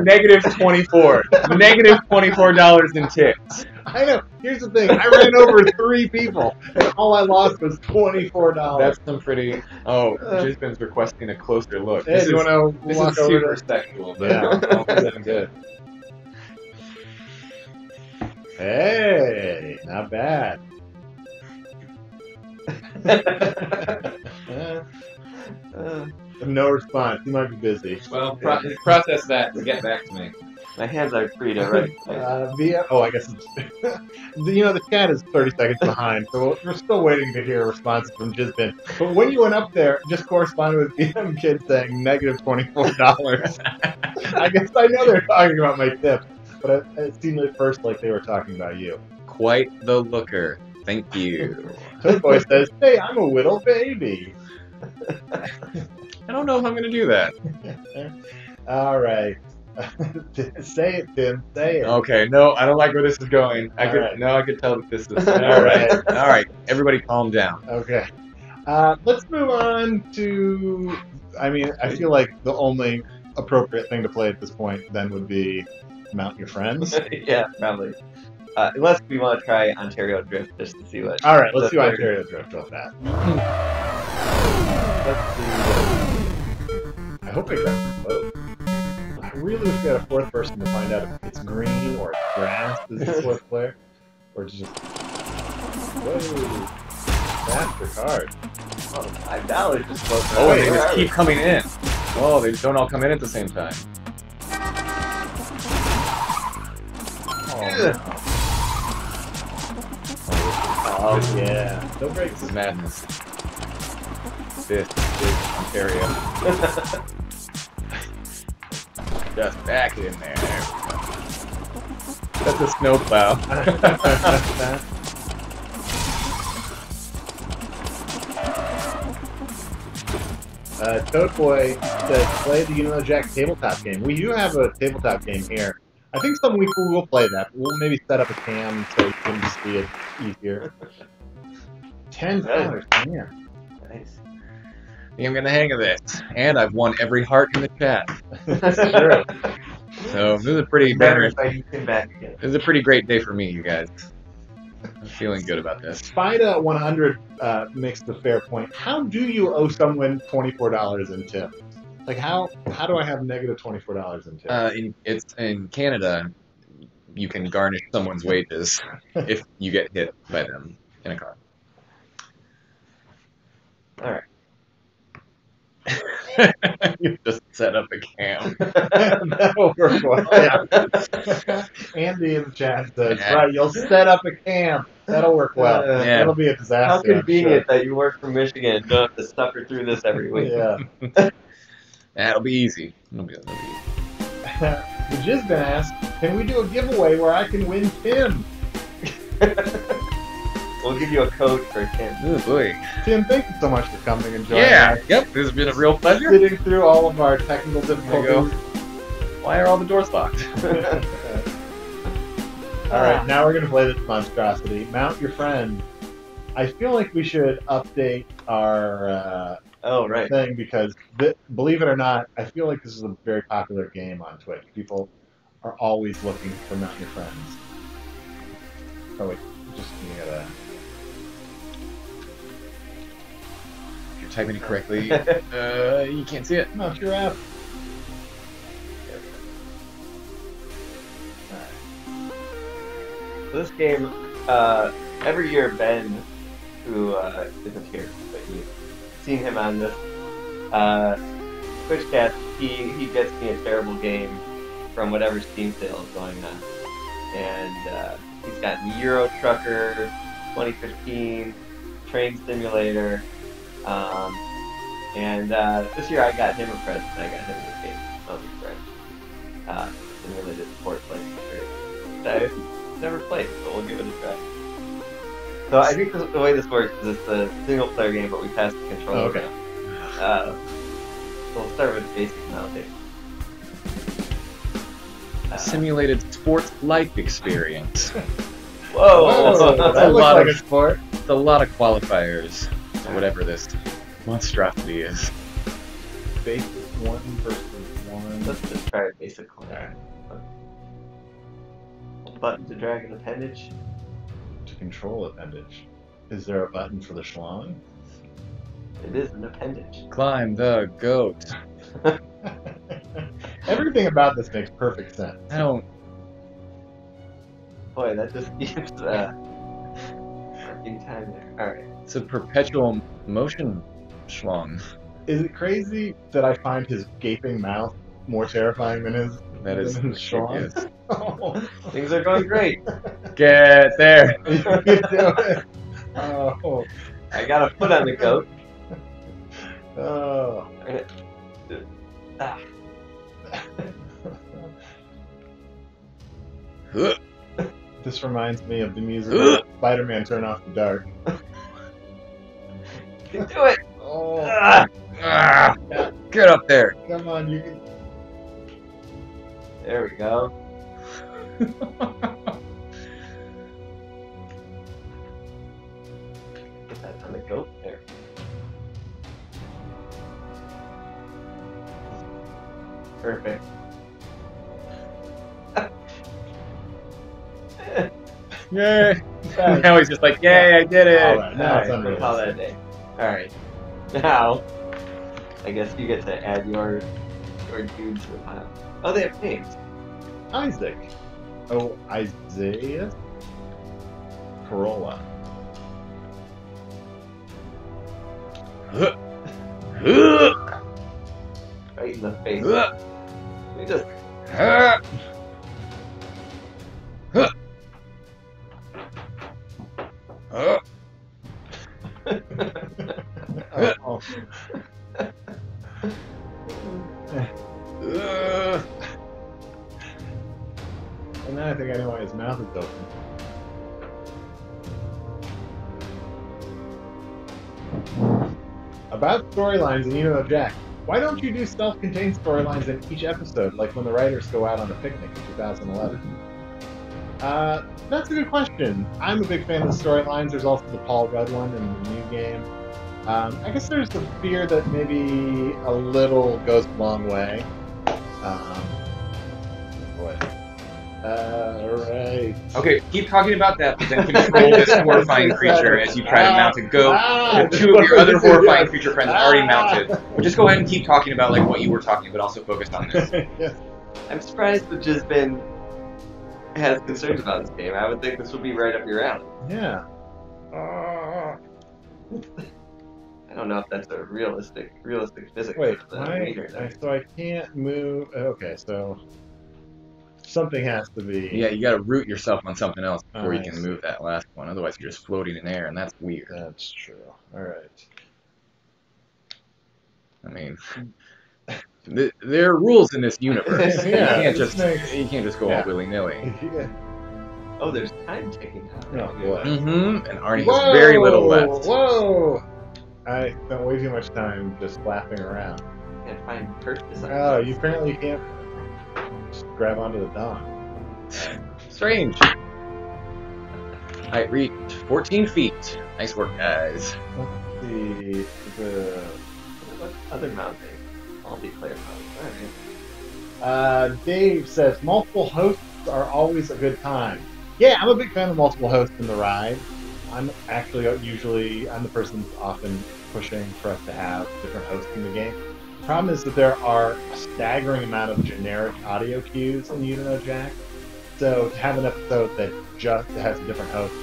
Speaker 3: Negative 24. Negative $24 in tips.
Speaker 2: I know. Here's the thing. I ran over 3 people, and all I lost was $24.
Speaker 3: That's some pretty. Oh, Jizbin's requesting a closer look.
Speaker 2: Hey, do you want to
Speaker 3: This
Speaker 2: walk
Speaker 3: is
Speaker 2: over
Speaker 3: super
Speaker 2: to...
Speaker 3: sexual, but
Speaker 2: Yeah.
Speaker 3: all good. Good.
Speaker 2: Hey, not bad. No response. He might be busy.
Speaker 3: Well, process that and get back to me.
Speaker 1: My hands are free to write.
Speaker 2: I guess it's... the chat is 30 seconds behind, so we're still waiting to hear a response from Jizbin. But when you went up there, just corresponded with BM Kid saying negative $24. I guess I know they're talking about my tips, but it seemed at first like they were talking about you.
Speaker 3: Quite the looker. Thank you.
Speaker 2: Toy Boy says, hey, I'm a little baby.
Speaker 3: I don't know if I'm going to do that.
Speaker 2: All right. Say it, Tim. Say it.
Speaker 3: Okay, no, I don't like where this is going. I
Speaker 2: Alright.
Speaker 3: could tell that this is.
Speaker 2: Alright.
Speaker 3: All right, everybody, calm down.
Speaker 2: Okay. Let's move on to. I mean, I feel like the only appropriate thing to play at this point then would be Mount Your Friends.
Speaker 1: Yeah, probably. Unless we want to try Ontario Drift just to see what.
Speaker 2: All right, let's do
Speaker 1: what-
Speaker 2: Ontario Drift with that. Let's see. I hope I grabbed both. I really wish we had a fourth person to find out if it's green or it's grass as the fourth player, or it's just. Whoa! Faster card.
Speaker 1: Oh, $5 just floats
Speaker 3: Oh,
Speaker 1: around.
Speaker 3: they
Speaker 1: Where
Speaker 3: just
Speaker 1: are
Speaker 3: keep
Speaker 1: we?
Speaker 3: coming in. Oh, they don't all come in at the same time.
Speaker 1: Ugh.
Speaker 2: Oh yeah! Don't break
Speaker 3: This is madness. This is Ontario. Just back in there. That's a snowplow.
Speaker 2: Toad Boy says, play the Jack tabletop game. We do have a tabletop game here. I think some week we will play that. We'll maybe set up a cam so you can see it easier. $10. Man.
Speaker 1: Nice.
Speaker 3: I think I'm getting the hang of this. And I've won every heart in the chat.
Speaker 2: That's true.
Speaker 3: So this is a pretty
Speaker 1: Better
Speaker 3: banner.
Speaker 1: if I came back again.
Speaker 3: This is a pretty great day for me, you guys. I'm feeling good about this.
Speaker 2: Spida100 makes the fair point. How do you owe someone $24 in tips? Like how do I have negative $24 in tips?
Speaker 3: It's in Canada. You can garnish someone's wages if you get hit by them in a car.
Speaker 1: All right.
Speaker 3: You just set up a cam.
Speaker 2: That'll work well. Yeah. Andy in the chat says,
Speaker 3: Yeah.
Speaker 2: right, you'll set up a camp. That'll work well.
Speaker 3: Yeah.
Speaker 2: That'll be a disaster.
Speaker 1: How
Speaker 2: I'm
Speaker 1: convenient that you work from Michigan and don't have to suffer through this every
Speaker 2: sure.
Speaker 1: week.
Speaker 2: Yeah.
Speaker 3: That'll be easy. It'll be easy.
Speaker 2: The Jizz been asked, can we do a giveaway where I can win Tim?
Speaker 1: We'll give you a code for Tim.
Speaker 3: Oh boy.
Speaker 2: Tim, thank you so much for coming and joining
Speaker 3: Yeah.
Speaker 2: us.
Speaker 3: Yep. This has been a real pleasure.
Speaker 2: Sitting through all of our technical
Speaker 3: There you
Speaker 2: difficulties.
Speaker 3: Why are all the doors locked?
Speaker 2: Alright, now we're going to play this monstrosity. Mount Your Friend. I feel like we should update our
Speaker 1: Oh, right.
Speaker 2: thing because, believe it or not, I feel like this is a very popular game on Twitch. People are always looking for Mount Your Friends. Oh, wait. Just you gotta.
Speaker 3: If you're typing it correctly, you can't see it.
Speaker 2: Mount Your app.
Speaker 1: So this game, every year Ben, who isn't here, but you've seen him on this Twitchcast, he gets me a terrible game from whatever Steam sale is going on. And he's got me Euro Trucker, 2015, Train Simulator, and this year I got him a present. I got him a game of his friend. Simulated sport playing. I've never played, so we'll give it a try. So I think the way this works is it's a single player game, but we pass the controller.
Speaker 2: Okay.
Speaker 1: So we'll start with basic mounting.
Speaker 3: Simulated sports-like experience.
Speaker 1: Whoa!
Speaker 2: Whoa,
Speaker 3: That's
Speaker 2: that
Speaker 3: a
Speaker 2: looks
Speaker 3: lot
Speaker 2: like
Speaker 3: of-
Speaker 2: a sport.
Speaker 3: It's a lot of qualifiers, or whatever this monstrosity is.
Speaker 2: Basic 1 versus 1.
Speaker 1: Let's just try a basic one.
Speaker 2: Alright.
Speaker 1: Button to drag an appendage.
Speaker 2: To control appendage. Is there a button for the schlong?
Speaker 1: It is an appendage.
Speaker 3: Climb the goat.
Speaker 2: Everything about this makes perfect sense.
Speaker 3: I don't.
Speaker 1: Boy, that just keeps working time there. Alright.
Speaker 3: It's a perpetual motion schlong.
Speaker 2: Is it crazy that I find his gaping mouth more terrifying than his
Speaker 3: That is.
Speaker 2: than his schlong?
Speaker 3: Yes.
Speaker 1: Things are going great.
Speaker 3: Get there.
Speaker 2: You can do it. Oh.
Speaker 1: I got a foot on the goat.
Speaker 2: Oh.
Speaker 1: Ah.
Speaker 2: This reminds me of the music of Spider-Man Turn Off the Dark.
Speaker 1: You can do it!
Speaker 2: Oh,
Speaker 1: Ah.
Speaker 3: Ah, get up there.
Speaker 2: come on, you can.
Speaker 1: There we go. Get that on the goat there. Perfect.
Speaker 3: Yay! Now he's just like, yay, I did it!
Speaker 2: All right, now it's
Speaker 1: Alright, we'll call that a day. Alright. Now, I guess you get to add your dudes to the pile. Oh, they have names.
Speaker 2: Isaac. Oh, Isaiah. Corolla.
Speaker 1: Right in the face. We just
Speaker 2: Oh. And then I think I know why his mouth is open. About storylines in Jack, why don't you do self-contained storylines in each episode, like when the writers go out on a picnic in 2011? That's a good question. I'm a big fan of the storylines. There's also the Paul Rudd one in the new game. I guess there's the fear that maybe a little goes a long way. What? Right.
Speaker 3: Okay, keep talking about that, but then control this horrifying creature as you try to mount a goat. The two of your other horrifying creature friends are already mounted. But just go ahead and keep talking about like what you were talking, but also focus on this.
Speaker 2: Yes.
Speaker 1: I'm surprised that just been has concerns about this game. I would think this would be right up your alley.
Speaker 2: Yeah.
Speaker 1: I don't know if that's a realistic physics.
Speaker 2: Wait,
Speaker 1: of the meter there.
Speaker 2: so I can't move. Okay, so something has to be.
Speaker 3: Yeah, you gotta root yourself on something else before you
Speaker 2: Nice.
Speaker 3: can move that last one. Otherwise, you're just floating in air, and that's weird.
Speaker 2: That's true. All right.
Speaker 3: I mean, there are rules in this universe.
Speaker 2: Yeah,
Speaker 3: you
Speaker 2: this makes-
Speaker 3: can't just go
Speaker 2: yeah.
Speaker 3: all willy nilly.
Speaker 2: Yeah.
Speaker 1: Oh, there's time ticking now.
Speaker 2: Oh, boy.
Speaker 3: Mm-hmm. And Arnie has very little left.
Speaker 2: Whoa! I spent way too much time just flapping around.
Speaker 1: Can't find purchase.
Speaker 2: Oh, you apparently can't just grab onto the dog.
Speaker 3: Strange. I reached 14 feet. Nice work, guys.
Speaker 2: Let's see.
Speaker 1: What other mounting? Multiplayer mounting. Alright.
Speaker 2: Dave says multiple hosts are always a good time. Yeah, I'm a big fan of multiple hosts in the ride. I'm actually I'm the person who's often pushing for us to have different hosts in the game. The problem is that there are a staggering amount of generic audio cues in Jack. So to have an episode that just has a different host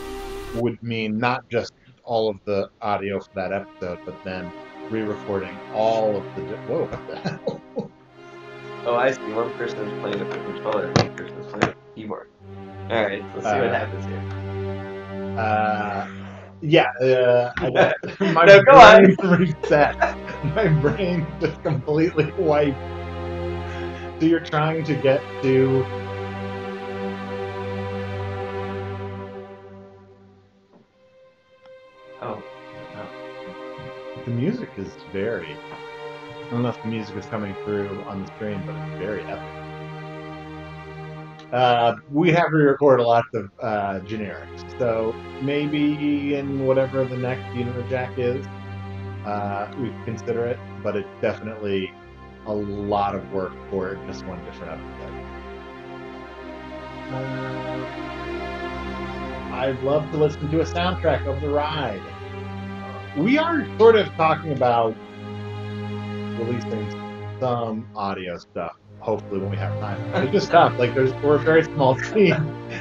Speaker 2: would mean not just all of the audio for that episode, but then re-recording all of the. Whoa! What the hell?
Speaker 1: Oh, I see. One person is playing with the controller, one person is playing with the keyboard. Alright, let's see what happens here.
Speaker 2: My
Speaker 1: No, go on.
Speaker 2: brain reset. My brain just completely wiped. So you're trying to get to.
Speaker 1: Oh,
Speaker 2: The music is very. I don't know if the music is coming through on the screen, but it's very epic. We have re-recorded lots of generics, so maybe in whatever the next Jack is, we can consider it, but it's definitely a lot of work for just one different episode. I'd love to listen to a soundtrack of the ride. We are sort of talking about releasing some audio stuff. Hopefully, when we have time. It's just tough. Like, we're a very small team.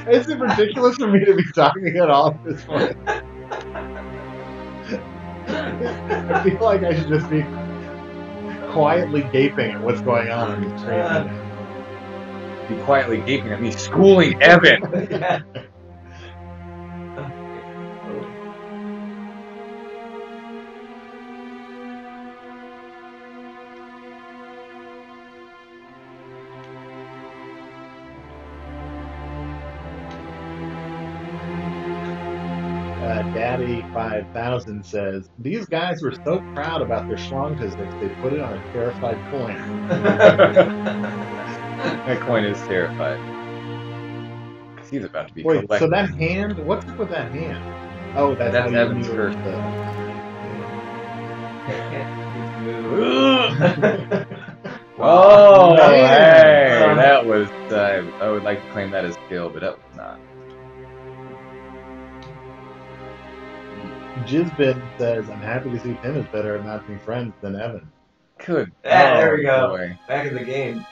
Speaker 2: It's ridiculous for me to be talking at all at this point. I feel like I should just be quietly gaping at what's going on the screen right now.
Speaker 3: Be quietly gaping at me, schooling Evan.
Speaker 1: yeah.
Speaker 2: Daddy 5000 says, these guys were so proud about their schlong physics, they put it on a terrified coin.
Speaker 3: That coin is terrified. Because he's about to be
Speaker 2: Wait, so
Speaker 3: collected.
Speaker 2: that hand, what's up with that hand? Oh, that's how
Speaker 3: That's
Speaker 2: you
Speaker 3: Evan's
Speaker 2: knew it
Speaker 3: first.
Speaker 2: was
Speaker 3: Oh,
Speaker 2: man.
Speaker 3: hey! That was, I would like to claim that as skill, but that was not.
Speaker 2: Jizbin says, I'm happy to see Tim is better at matching friends than Evan.
Speaker 3: Good.
Speaker 1: Yeah, there we
Speaker 3: Oh,
Speaker 1: go.
Speaker 3: boy.
Speaker 1: Back in the game.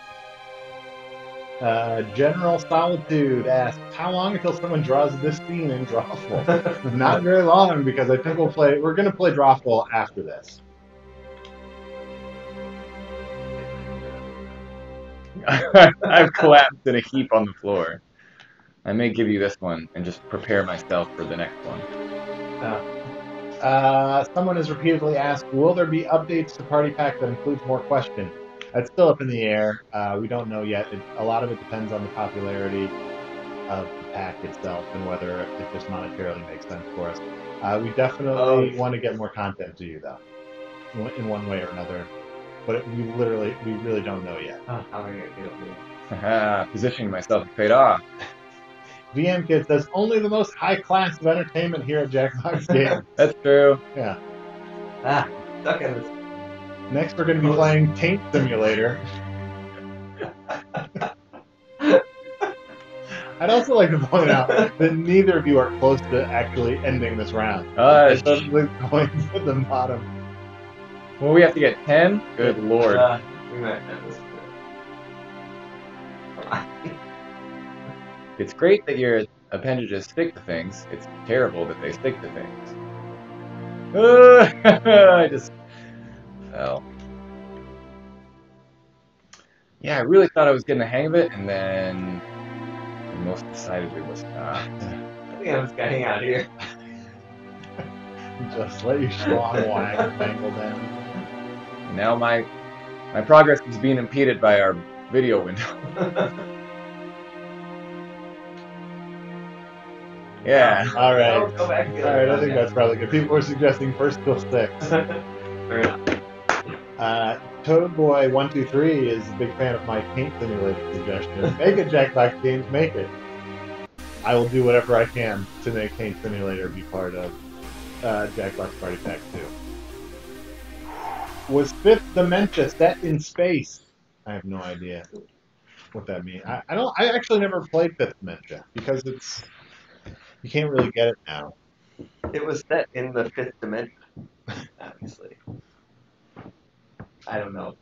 Speaker 2: General Solitude asks, how long until someone draws this scene in Drawful? Not very long, because I think we're going to play Drawful after this.
Speaker 3: I've collapsed in a heap on the floor. I may give you this one and just prepare myself for the next one.
Speaker 2: Someone has repeatedly asked, will there be updates to Party Pack that includes more questions? That's still up in the air. We don't know yet. A lot of it depends on the popularity of the pack itself and whether it just monetarily makes sense for us. We definitely want to get more content to you, though, in one way or another. But we really don't know yet.
Speaker 1: Oh, how am I gonna get over
Speaker 3: Haha, positioning myself has paid off.
Speaker 2: VM Kid says, only the most high class of entertainment here at Jackbox Games.
Speaker 3: That's true.
Speaker 2: Yeah.
Speaker 1: Stuck in this.
Speaker 2: Next, we're going to be playing Taint Simulator. I'd also like to point out that neither of you are close to actually ending this round. The coins at the bottom.
Speaker 3: Well, we have to get 10? Good lord.
Speaker 1: We might have this. Come on.
Speaker 3: It's great that your appendages stick to things. It's terrible that they stick to things. I just fell. Yeah, I really thought I was getting the hang of it, and then most decidedly was not.
Speaker 1: I think I'm just gonna hang out here.
Speaker 2: Just let your schlong wag bangle down.
Speaker 3: Now my progress is being impeded by our video window. Yeah.
Speaker 2: All right.
Speaker 1: Oh, go back to the
Speaker 2: All right. I
Speaker 1: other
Speaker 2: think
Speaker 1: one.
Speaker 2: that's probably good. People are suggesting first till 6.
Speaker 1: Fair enough.
Speaker 2: Toadboy123 is a big fan of my Taint Simulator suggestion. Make it, Jackbox Games. Make it. I will do whatever I can to make Taint Simulator be part of Jackbox Party Pack 2. Was Fifth Dementia set in space? I have no idea what that means. I actually never played Fifth Dementia because you can't really get it now.
Speaker 1: It was set in the fifth dimension, obviously. I don't know.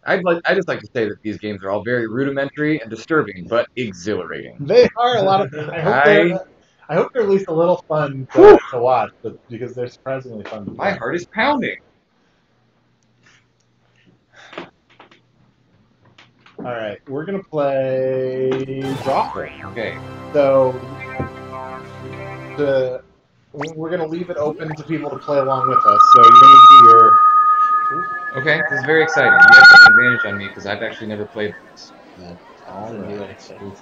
Speaker 3: I just like to say that these games are all very rudimentary and disturbing, but exhilarating.
Speaker 2: They are a lot of. I hope they're at least a little fun to watch, but because they're surprisingly fun to play.
Speaker 3: My heart is pounding.
Speaker 2: All right, we're gonna play Drawful.
Speaker 3: Okay.
Speaker 2: So we're gonna leave it open to people to play along with us. So you're gonna do your.
Speaker 3: Okay, this is very exciting. You guys have an advantage on me because I've actually never played this.
Speaker 2: All
Speaker 1: It's a new and
Speaker 2: right.
Speaker 1: exciting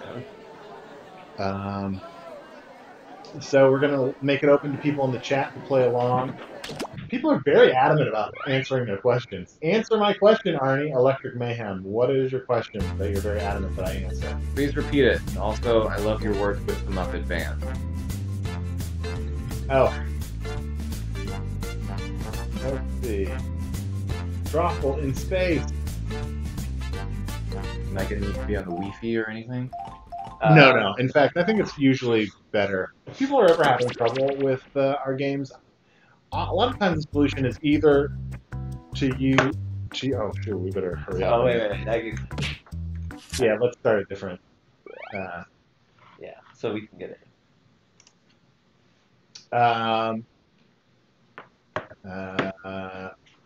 Speaker 1: sound.
Speaker 2: So we're gonna make it open to people in the chat to play along. People are very adamant about answering their questions. Answer my question, Arnie. Electric Mayhem. What is your question that you're very adamant that I answer?
Speaker 3: Please repeat it. Also, I love your work with the Muppet Band.
Speaker 2: Oh. Let's see. Drawful in space.
Speaker 3: Am I going to need to be on the Wi-Fi or anything?
Speaker 2: No. In fact, I think it's usually better. If people are ever having trouble with our games, a lot of times the solution is either to use. Oh, shoot, we better hurry up.
Speaker 1: Oh, wait.
Speaker 2: Yeah, let's start it different.
Speaker 1: Yeah, so we can get it.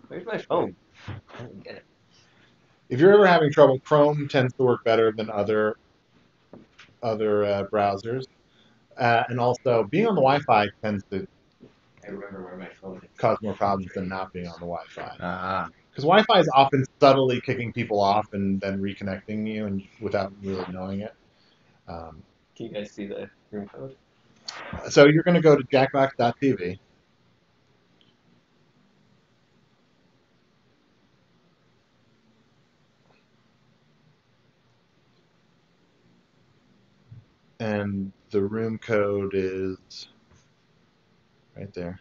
Speaker 1: Where's my phone? I didn't get it.
Speaker 2: If you're ever having trouble, Chrome tends to work better than other browsers, and also being on the Wi-Fi tends to
Speaker 1: I remember where my phone is.
Speaker 2: cause more problems than not being on the Wi-Fi.
Speaker 3: Because
Speaker 2: Wi-Fi is often subtly kicking people off and then reconnecting you, and without really knowing it.
Speaker 1: Can you guys see the room code?
Speaker 2: So you're going to go to jackbox.tv. and the room code is right there.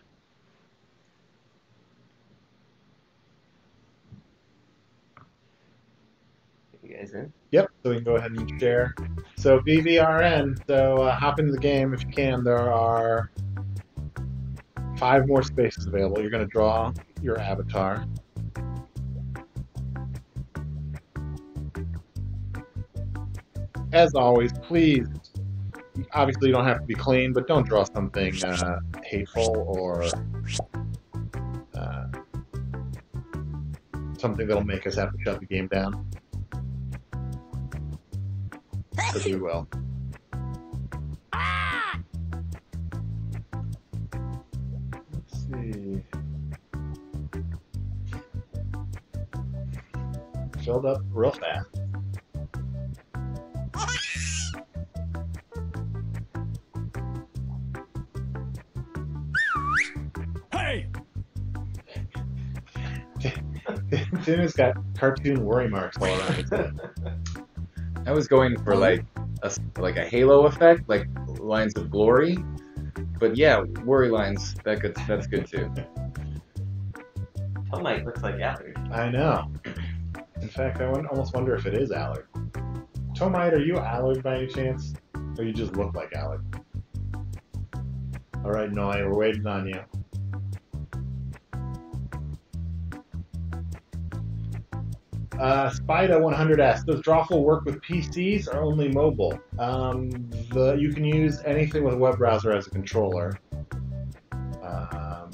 Speaker 1: You guys in?
Speaker 2: Yep, so we can go ahead and share. So BVRN, so hop into the game if you can. There are 5 more spaces available. You're going to draw your avatar. As always, please, obviously you don't have to be clean, but don't draw something hateful or something that'll make us have to shut the game down. Because we will. Let's see. Filled up real fast. Tim has got cartoon worry marks all around his head.
Speaker 3: I was going for like a halo effect, like lines of glory. But yeah, worry lines. That's good too.
Speaker 1: Tomite looks like Allard.
Speaker 2: I know. In fact, I almost wonder if it is Allard. Tomite, are you Allard by any chance? Or you just look like Allard? Alright, Noi, we're waiting on you. Spida 100S. Does Drawful work with PCs or only mobile? You can use anything with a web browser as a controller.
Speaker 1: Oh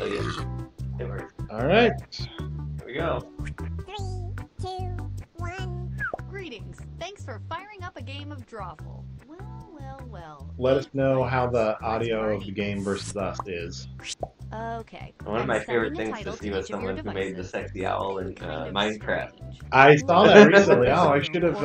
Speaker 1: yeah, it works.
Speaker 2: Alright.
Speaker 1: Here we go.
Speaker 4: 3, 2, 1. Greetings. Thanks for firing up a game of Drawful. Well.
Speaker 2: Let us know how the audio of the game versus us is.
Speaker 4: Okay.
Speaker 1: One of my favorite things to see was someone who made the sexy owl in Minecraft.
Speaker 2: I saw that recently. Oh, we should have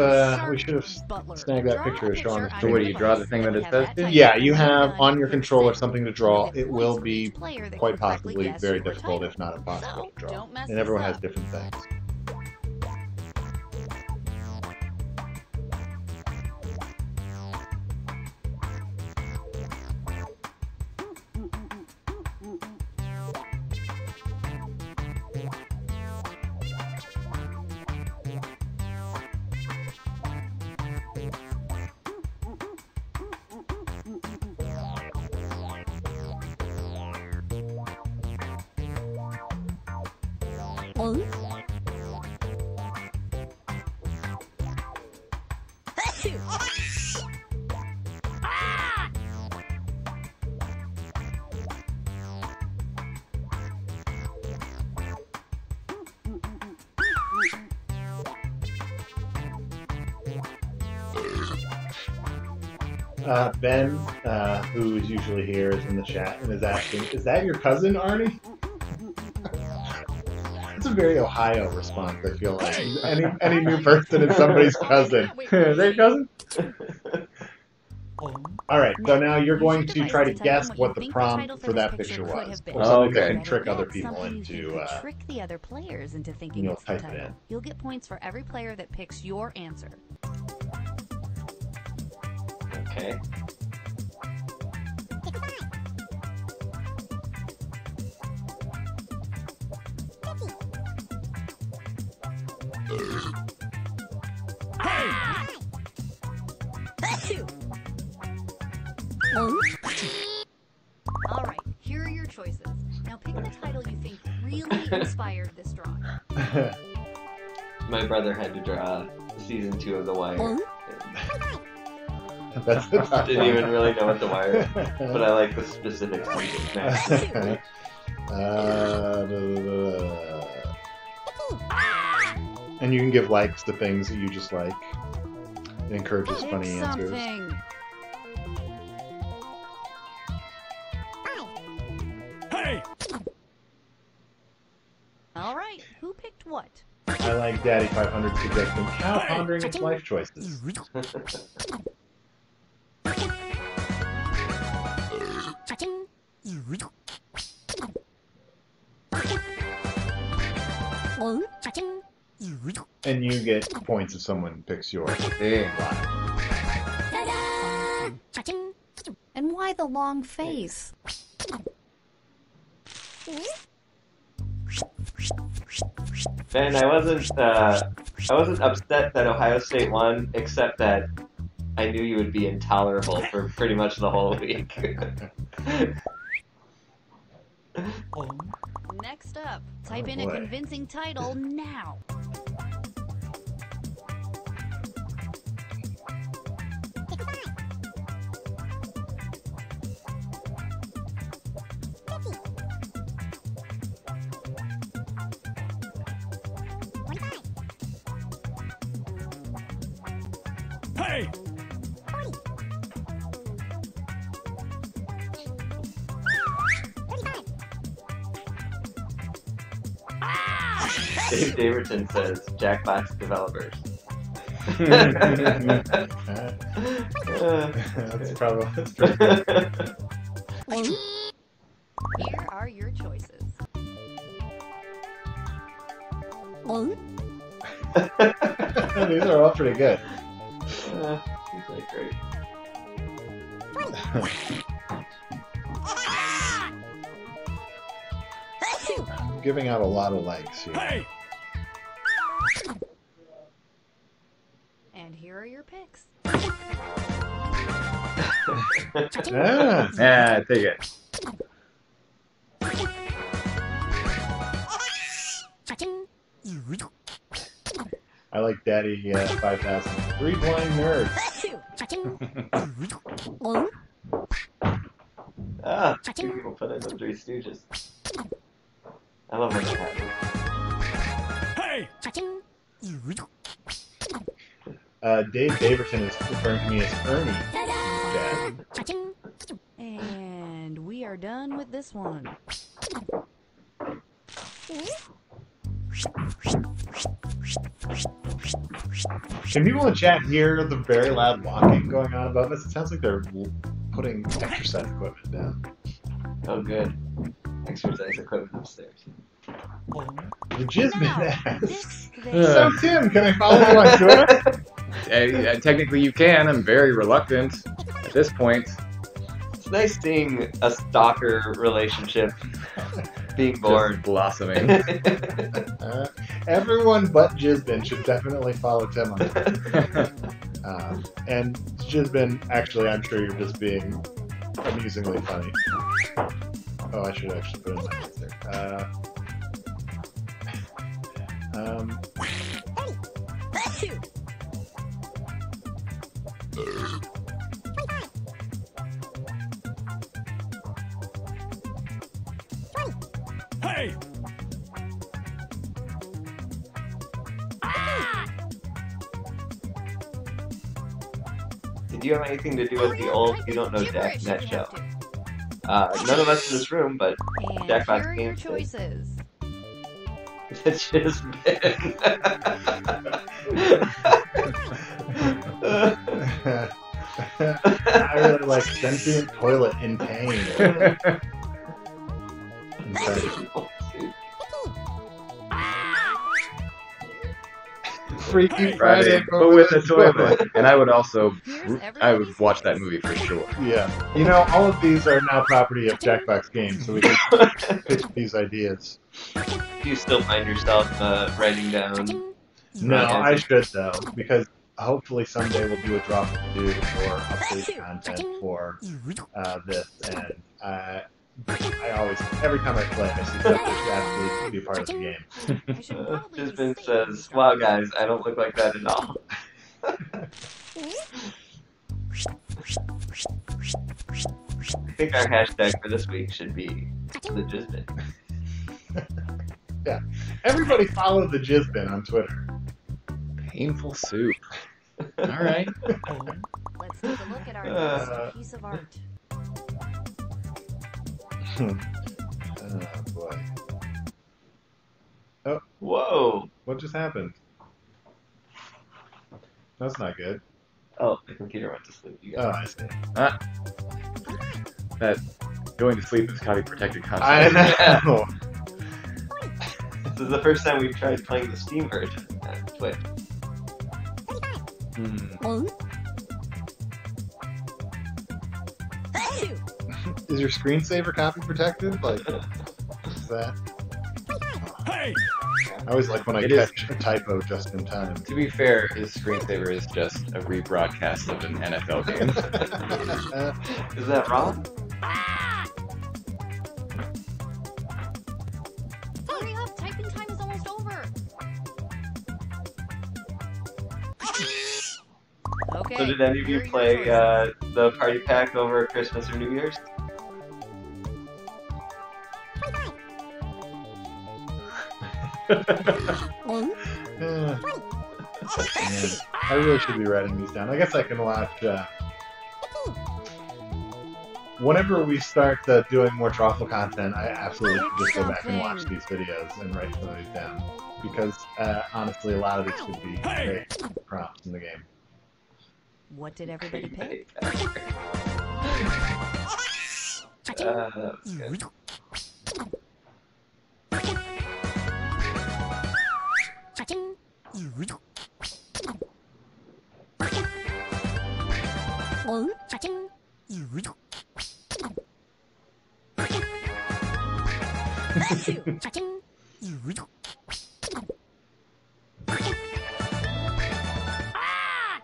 Speaker 2: snagged that picture to show on the
Speaker 3: So
Speaker 2: stream.
Speaker 3: what do you draw the thing that it says to?
Speaker 2: Yeah, you have on your controller something to draw. It will be quite possibly very difficult, if not impossible to draw. And everyone has different things. Ben, who is usually here, is in the chat and is asking, is that your cousin, Arnie? It's a very Ohio response, I feel like. Any new person is somebody's cousin. Is that your cousin? Alright, so now you're going to try to guess what the prompt for that picture was. Or something that can trick other people into,
Speaker 4: trick the other players into thinking
Speaker 2: you'll
Speaker 4: it's the
Speaker 2: type it
Speaker 4: title.
Speaker 2: in.
Speaker 4: You'll get points for every player that picks your answer.
Speaker 1: Okay.
Speaker 4: All right, here are your choices. Now pick the title you think really inspired this drawing.
Speaker 1: My brother had to draw season 2 of The Wire.
Speaker 2: That's the top
Speaker 1: Didn't
Speaker 2: one.
Speaker 1: even really know what The Wire, but I like the specifics.
Speaker 2: And you can give likes to things that you just like. It encourages funny
Speaker 4: Pick
Speaker 2: answers.
Speaker 4: something. All right, who picked what?
Speaker 2: I like Daddy 500 suggesting cow pondering its life choices. And you get points if someone picks yours.
Speaker 3: See.
Speaker 4: And why the long face?
Speaker 1: And I wasn't upset that Ohio State won, except that I knew you would be intolerable for pretty much the whole week.
Speaker 4: Next up, type in
Speaker 2: boy.
Speaker 4: a convincing title now.
Speaker 5: Hey!
Speaker 1: Dave Daverton says Jackbox developers.
Speaker 2: That's pretty good.
Speaker 4: Here are your choices.
Speaker 2: These are all pretty good.
Speaker 1: He's like great.
Speaker 2: I'm giving out a lot of likes here.
Speaker 5: Hey!
Speaker 4: And here are your picks.
Speaker 2: Yeah.
Speaker 3: Yeah, take it.
Speaker 2: I like Daddy 5000. Three blind nerds.
Speaker 1: Two people put in the Three Stooges. I love when that happens.
Speaker 5: Hey!
Speaker 2: Dave Daverton is referring to me as Ernie. Dad.
Speaker 4: And we are done with this one.
Speaker 2: Can people in chat hear the very loud walking going on above us? It sounds like they're putting exercise equipment down.
Speaker 1: Oh, good. Exercise equipment upstairs.
Speaker 2: The Jizman asks.
Speaker 4: This
Speaker 2: So, Tim, can I follow you on Twitter?
Speaker 3: Technically, you can. I'm very reluctant at this point.
Speaker 1: It's nice seeing a stalker relationship being born.
Speaker 3: Just blossoming.
Speaker 2: Everyone but Jizbin should definitely follow Tim on Twitter. And Jizbin, actually, I'm sure you're just being amusingly funny. Oh, I should actually put in my notes there.
Speaker 5: Hey!
Speaker 1: Did you have anything to do with the old You Don't Know Jack
Speaker 4: gibberish
Speaker 1: net
Speaker 4: if you
Speaker 1: show?
Speaker 4: have to.
Speaker 1: None of us in this room, but
Speaker 4: And
Speaker 1: Jackbox
Speaker 4: here are your
Speaker 1: Games did.
Speaker 4: choices.
Speaker 1: It's just been.
Speaker 2: I really like Sentient Toilet in Pain. Freaky Friday,
Speaker 3: But with a toilet. And I would also,
Speaker 4: Here's
Speaker 3: I would
Speaker 4: everybody's
Speaker 3: watch that
Speaker 4: picks.
Speaker 3: movie for sure.
Speaker 2: Yeah. You know, all of these are now property of Jackbox Games, so we can pitch these ideas.
Speaker 1: Do you still find yourself writing down?
Speaker 2: No, I should, though, because hopefully someday we'll do a drop of the dude or update content for this, and I always, every time I play, I see stuff that should absolutely be a part of the game.
Speaker 4: I should probably be
Speaker 1: Jisbin
Speaker 4: safe
Speaker 1: says,
Speaker 4: and
Speaker 1: "Wow,
Speaker 4: start
Speaker 1: guys, I don't look like that at all." I think our hashtag for this week should be the Jisbin.
Speaker 2: Yeah. Everybody follow the Jizbin on Twitter.
Speaker 3: Painful soup. All right.
Speaker 4: Let's take a look at our next piece of art.
Speaker 2: Oh, boy.
Speaker 1: Whoa!
Speaker 2: What just happened? That's not good.
Speaker 1: Oh, the computer went to sleep. You
Speaker 2: Oh,
Speaker 1: guys.
Speaker 2: I see.
Speaker 3: That going to sleep is copy protected
Speaker 2: I
Speaker 3: content.
Speaker 2: know.
Speaker 1: This is the first time we've tried playing the Steam version. Switch.
Speaker 2: Is your screensaver copy protected? Like, is that?
Speaker 5: Hey!
Speaker 2: I always like when I
Speaker 3: It is.
Speaker 2: catch a typo just in time.
Speaker 3: To be fair, his screensaver is just a rebroadcast of an NFL game.
Speaker 1: Is that wrong?
Speaker 4: Hurry up, typing time is almost over. Okay.
Speaker 1: So did any of you
Speaker 4: here are
Speaker 1: play
Speaker 4: your choices.
Speaker 1: the party pack over Christmas or New Year's?
Speaker 2: Man, I really should be writing these down. I guess I can watch. Whenever we start doing more Truffle content, I absolutely should just go back and watch these videos and write some of these down. Because honestly, a lot of these could be great prompts in the game.
Speaker 4: What did everybody pick?
Speaker 1: That was good.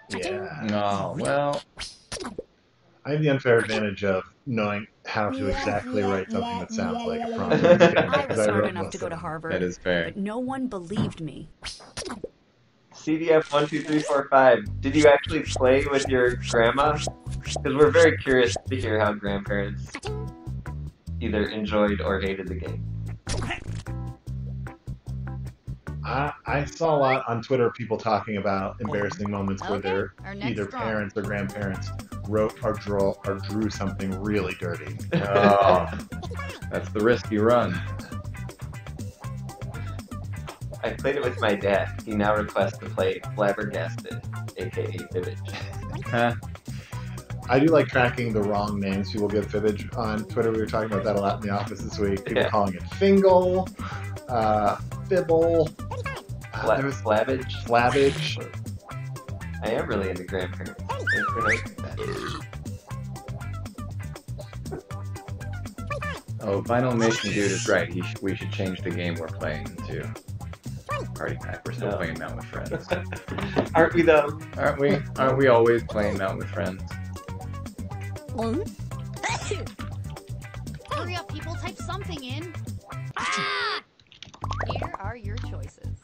Speaker 2: Yeah.
Speaker 3: Oh, well,
Speaker 2: I have the unfair advantage of knowing how to exactly write something that sounds like a prompt. in this game,
Speaker 4: I
Speaker 2: because
Speaker 4: was smart
Speaker 2: wrote
Speaker 4: enough
Speaker 2: most
Speaker 4: to go
Speaker 2: of
Speaker 4: to
Speaker 2: them.
Speaker 4: Harvard,
Speaker 3: that is fair.
Speaker 4: but no one believed me.
Speaker 1: CDF 12345. Did you actually play with your grandma? Because we're very curious to hear how grandparents either enjoyed or hated the game.
Speaker 2: I saw a lot on Twitter people talking about embarrassing moments where
Speaker 4: Okay,
Speaker 2: their
Speaker 4: our next
Speaker 2: either
Speaker 4: drawing.
Speaker 2: parents or grandparents wrote or drew something really dirty.
Speaker 3: Oh, that's the risk you run.
Speaker 1: I played it with my dad. He now requests to play Flabbergasted, aka Fibbage.
Speaker 3: Huh?
Speaker 2: I do like tracking the wrong names people give Fibbage on Twitter. We were talking about that a lot in the office this week. People
Speaker 1: Yeah.
Speaker 2: calling it Fingle, Fibble, there was
Speaker 1: Flabbage?
Speaker 2: Flabbage.
Speaker 1: I am really into grandparents. Thanks for noticing that.
Speaker 3: Oh, Final Mission Dude is right. We should change the game we're playing to Party Pack. We're still
Speaker 1: No.
Speaker 3: playing Mount with Friends.
Speaker 1: Aren't we though?
Speaker 3: Aren't we? Aren't we always playing Mount with Friends?
Speaker 4: Hurry up, people, type something in. Here are your choices.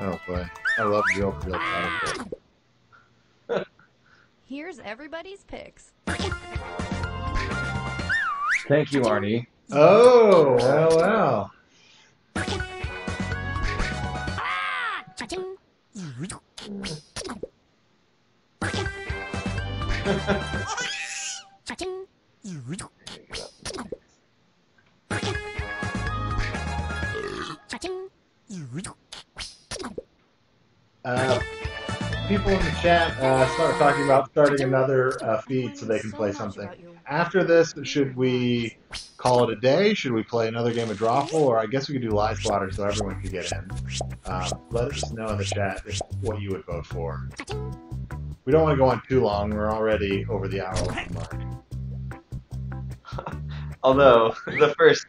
Speaker 2: Oh boy, I love real product.
Speaker 4: Here's everybody's picks.
Speaker 3: Thank you, Arnie.
Speaker 2: Oh, well, well. People in the chat started talking about starting another feed so they can play something. After this, should we call it a day? Should we play another game of Drawful? Or I guess we could do Live Squatter so everyone could get in. Let us know in the chat what you would vote for. We don't want to go on too long. We're already over the hour-long mark.
Speaker 1: Although, the first...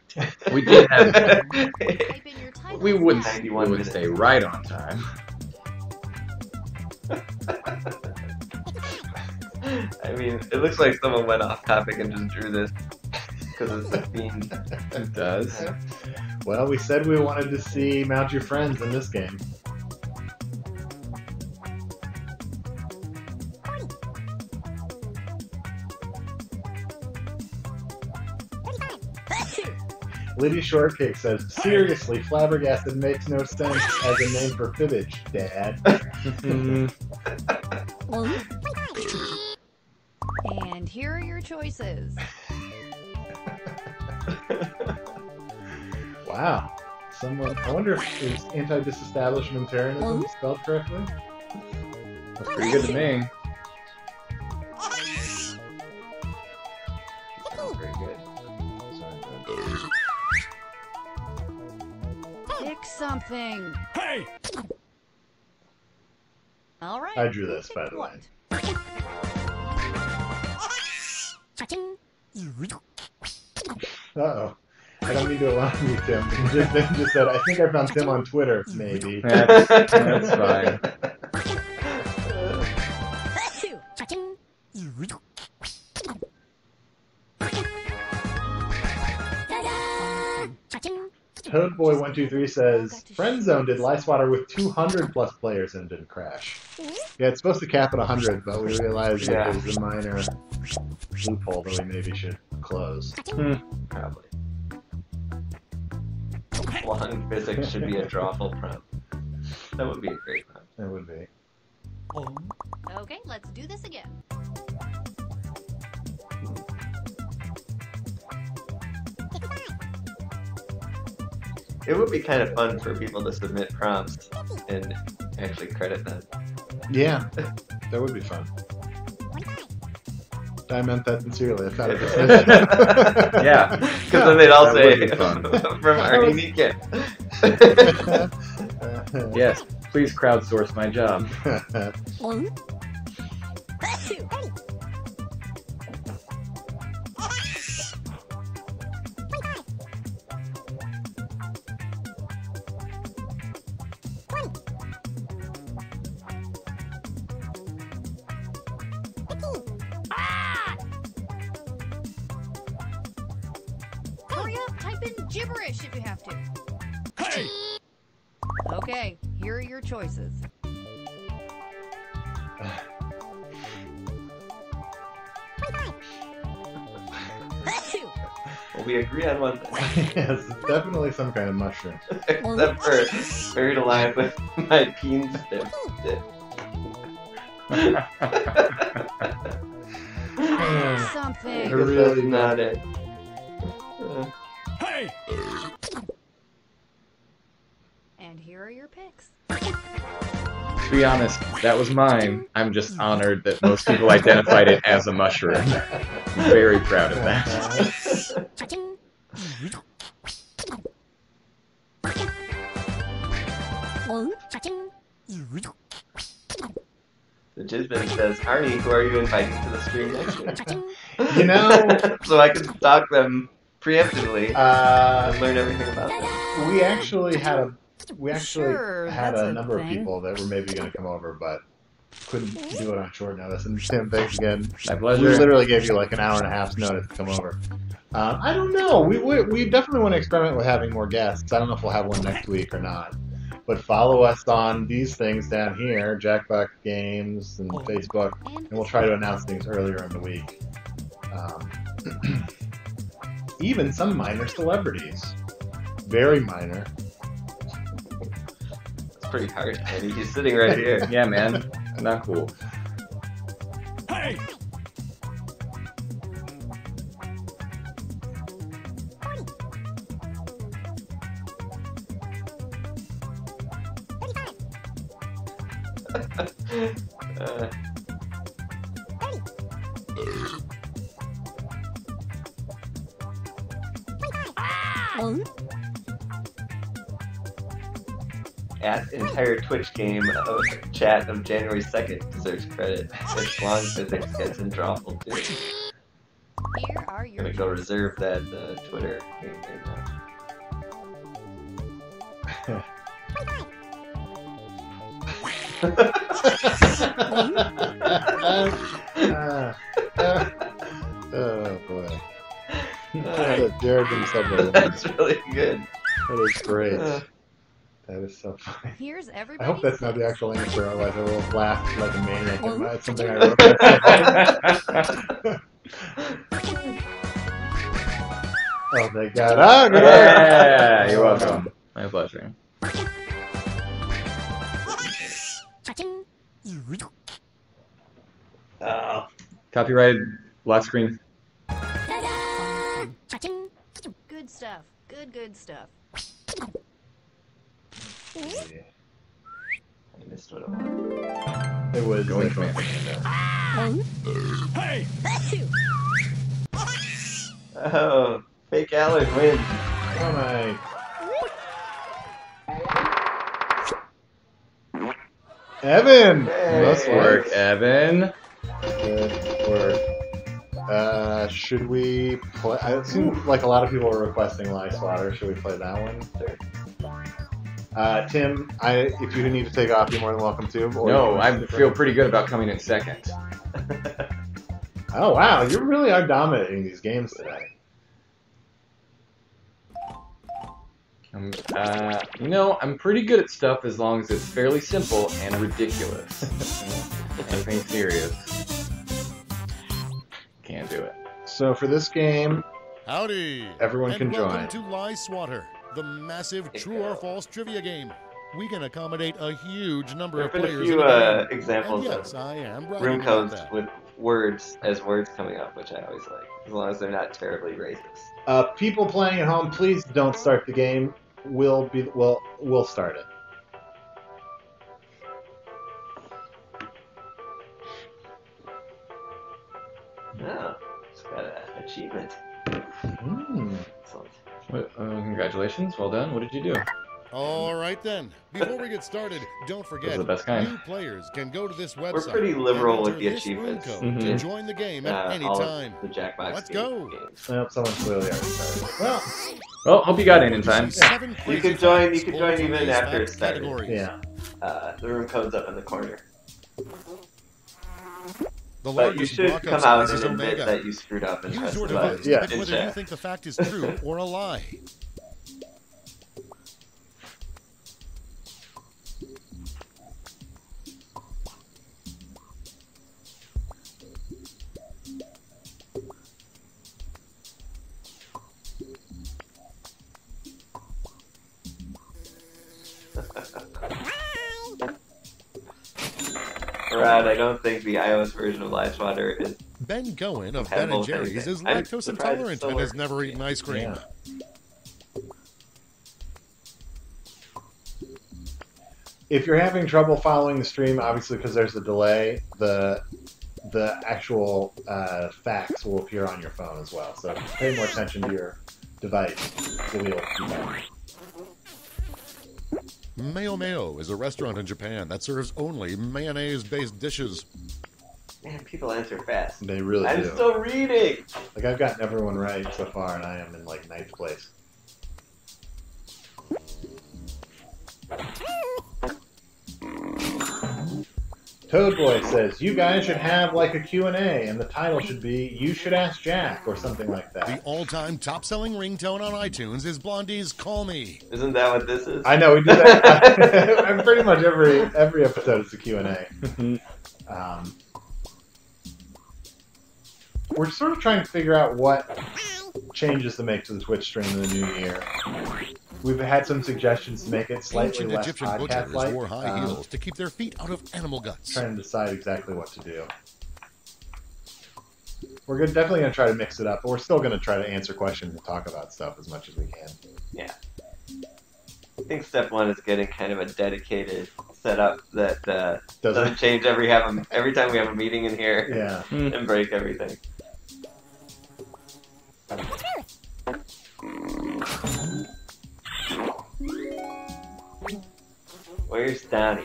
Speaker 3: We did have.
Speaker 4: Type in your title.
Speaker 3: We wouldn't.
Speaker 1: 91
Speaker 3: We would
Speaker 1: minutes.
Speaker 3: stay right on time.
Speaker 1: I mean, it looks like someone went off topic and just drew this because it's a fiend.
Speaker 3: It does.
Speaker 2: Well, we said we wanted to see Mount Your Friends in this game. Liddy Shortcake says, seriously, Flabbergasted makes no sense as a name for Fibbage, Dad.
Speaker 4: And here are your choices.
Speaker 2: Wow. Someone, I wonder if is anti-disestablishmentarianism spelled correctly?
Speaker 3: That's pretty good to me.
Speaker 1: Sounds very good.
Speaker 4: Pick something.
Speaker 5: Hey!
Speaker 4: All right.
Speaker 2: I drew this,
Speaker 4: pick
Speaker 2: by the way.
Speaker 4: what?
Speaker 2: Uh-oh. I don't mean to alarm you, Tim. Just said, I think I found Tim on Twitter, maybe.
Speaker 3: That's fine.
Speaker 2: Toadboy123 says, Friendzone did Licewater with 200 plus players and didn't crash. Yeah, it's supposed to cap at 100, but we realized that there's a minor loophole that we maybe should close.
Speaker 1: Probably. Long physics should be a drawful prompt. That would be a great prompt.
Speaker 2: That would be.
Speaker 4: Okay, let's do this again.
Speaker 1: It would be kind of fun for people to submit prompts and actually credit them.
Speaker 2: Yeah, that would be fun. I meant that sincerely. I thought it was
Speaker 3: Yeah.
Speaker 1: Because then they'd all
Speaker 3: That
Speaker 1: say,
Speaker 3: would be fun.
Speaker 1: from our unique gift.
Speaker 3: Yes, please crowdsource my job.
Speaker 4: Hurry up, type in gibberish if you have to.
Speaker 5: Hey!
Speaker 4: Okay, here are your choices.
Speaker 1: Well, we agree on one thing.
Speaker 2: Yes, it's definitely some kind of mushroom.
Speaker 1: Except for buried alive with my peen stick.
Speaker 4: Pick something.
Speaker 1: Really not it.
Speaker 5: Hey!
Speaker 4: And here are your picks.
Speaker 3: To be honest, that was mine. I'm just honored that most people identified it as a mushroom. I'm very proud of that.
Speaker 1: The Jizbin says, Arnie, who are you inviting to the stream next week?
Speaker 2: You know,
Speaker 1: So I can stalk them preemptively and learn everything about them.
Speaker 2: we actually had a
Speaker 4: Sure, that's
Speaker 2: a
Speaker 4: a
Speaker 2: number of
Speaker 4: thing.
Speaker 2: people that were maybe going to come over, but couldn't do it on short notice. And Tim, thanks again.
Speaker 3: My
Speaker 2: We
Speaker 3: pleasure.
Speaker 2: literally gave you like an hour and a half's notice to come over. I don't know. We definitely want to experiment with having more guests. I don't know if we'll have one next week or not. But follow us on these things down here, Jackbox Games and Facebook, and we'll try to announce things earlier in the week. Even some minor celebrities. Very minor.
Speaker 1: It's pretty hard. I mean, he's sitting right here.
Speaker 3: Yeah, man. Not cool.
Speaker 5: Hey!
Speaker 1: Uh, at entire Twitch game of chat of January 2nd deserves credit. If long physics gets in drawful too.
Speaker 4: Here are
Speaker 1: I'm
Speaker 4: your
Speaker 1: gonna go reserve that Twitter thing right now.
Speaker 2: Oh boy. Jared himself.
Speaker 1: That's really good.
Speaker 2: That is great. That is so funny.
Speaker 4: Here's
Speaker 2: I
Speaker 4: everybody's
Speaker 2: hope that's not the
Speaker 4: picks.
Speaker 2: actual answer, otherwise I will have laughed like a maniac. It's something I wrote. Oh, thank God. Oh, good.
Speaker 3: Yeah, you're welcome. My pleasure.
Speaker 1: Oh,
Speaker 3: Copyrighted lock screen.
Speaker 4: Good stuff. Good stuff.
Speaker 1: I missed what it was.
Speaker 2: It was
Speaker 3: Going
Speaker 2: going
Speaker 5: Hey!
Speaker 1: Oh, fake Allard wins.
Speaker 2: Oh my. Evan!
Speaker 1: Hey.
Speaker 2: Nice
Speaker 3: Work, Evan.
Speaker 2: Good work. Should we play? It seems like a lot of people are requesting Lice Water. Should we play that one?
Speaker 1: Sure.
Speaker 2: Tim, if you need to take off, you're more than welcome to. Or
Speaker 3: No, I feel pretty good about coming in second.
Speaker 2: Oh wow, you really are dominating these games today.
Speaker 3: I'm pretty good at stuff as long as it's fairly simple and ridiculous. Anything serious, can't do it.
Speaker 2: So for this game,
Speaker 5: Howdy!
Speaker 2: Everyone
Speaker 5: and
Speaker 2: can
Speaker 5: welcome
Speaker 2: join.
Speaker 5: to Lice Water, the massive true or false trivia game. We can accommodate a huge number
Speaker 1: There
Speaker 5: of
Speaker 1: have been a
Speaker 5: players
Speaker 1: few
Speaker 5: in a game.
Speaker 1: examples
Speaker 5: And yes,
Speaker 1: of
Speaker 5: I am bragging
Speaker 1: room
Speaker 5: about
Speaker 1: codes
Speaker 5: that.
Speaker 1: with words coming up, which I always like, as long as they're not terribly racist.
Speaker 2: people playing at home, please don't start the game. We'll start it.
Speaker 1: Oh, it's got an achievement. Excellent.
Speaker 3: Congratulations, well done. What did you do?
Speaker 5: All right then. Before we get started, don't forget,
Speaker 3: Those are the best kind.
Speaker 5: new players can go to this website.
Speaker 1: We're pretty liberal
Speaker 5: and
Speaker 1: with the
Speaker 5: enter this room
Speaker 1: achievements.
Speaker 5: code to
Speaker 3: Mhm.
Speaker 5: join the game at any
Speaker 1: All of
Speaker 5: time.
Speaker 1: the Jackbox
Speaker 5: Let's go.
Speaker 1: games.
Speaker 2: Well, someone clearly already started. Well,
Speaker 3: Well, hope you got in time.
Speaker 5: Seven
Speaker 1: You
Speaker 5: crazy
Speaker 1: could join.
Speaker 5: facts
Speaker 1: You could
Speaker 5: pulled
Speaker 1: join
Speaker 5: from
Speaker 1: even
Speaker 5: these
Speaker 1: after
Speaker 5: fact
Speaker 1: it started.
Speaker 5: categories.
Speaker 2: yeah.
Speaker 1: The room code's up in the corner.
Speaker 5: The
Speaker 1: But you
Speaker 5: largest
Speaker 1: should
Speaker 5: block
Speaker 1: come
Speaker 5: of
Speaker 1: out
Speaker 5: size is
Speaker 1: and admit
Speaker 5: omega.
Speaker 1: that you screwed up and
Speaker 5: Use
Speaker 1: press
Speaker 5: your
Speaker 1: the button
Speaker 5: device
Speaker 2: Yeah.
Speaker 5: to pick
Speaker 1: in
Speaker 5: whether you
Speaker 1: chat.
Speaker 5: think the fact is true or a lie.
Speaker 1: Rod, I don't think the iOS version of Lice Water is.
Speaker 5: Ben Cohen of
Speaker 1: Have
Speaker 5: Ben and
Speaker 1: both
Speaker 5: Jerry's
Speaker 1: anything.
Speaker 5: is
Speaker 1: I'm
Speaker 5: lactose
Speaker 1: surprised it
Speaker 5: intolerant
Speaker 1: still
Speaker 5: and has
Speaker 1: works.
Speaker 5: never eaten ice cream.
Speaker 2: Yeah. If you're having trouble following the stream, obviously because there's a delay, the actual facts will appear on your phone as well. So pay more attention to your device. You'll be able to do that.
Speaker 5: Mayo Mayo is a restaurant in Japan that serves only mayonnaise-based dishes.
Speaker 1: Man, people answer fast.
Speaker 2: They really
Speaker 1: I'm
Speaker 2: do.
Speaker 1: still reading.
Speaker 2: Like I've gotten everyone right so far, and I am in like 9th place. Toadboy says, you guys should have like a Q&A, and the title should be, You Should Ask Jack, or something like
Speaker 5: The
Speaker 2: that.
Speaker 5: all-time top-selling ringtone on iTunes is Blondie's "Call Me."
Speaker 1: Isn't that what this is?
Speaker 2: I know, we do that. I'm pretty much every episode is a Q&A. We're sort of trying to figure out what changes to make to the Twitch stream in the new year. We've had some suggestions to make it slightly
Speaker 5: Ancient
Speaker 2: less
Speaker 5: Egyptian butchers
Speaker 2: podcast-like.
Speaker 5: wore high heels to keep their feet out of animal guts.
Speaker 2: Trying to decide exactly what to do. We're definitely going to try to mix it up, but we're still going to try to answer questions and talk about stuff as much as we can.
Speaker 1: Yeah. I think step one is getting kind of a dedicated setup that doesn't change every time we have a meeting in here
Speaker 2: Yeah.
Speaker 1: and break everything. Where's Donnie?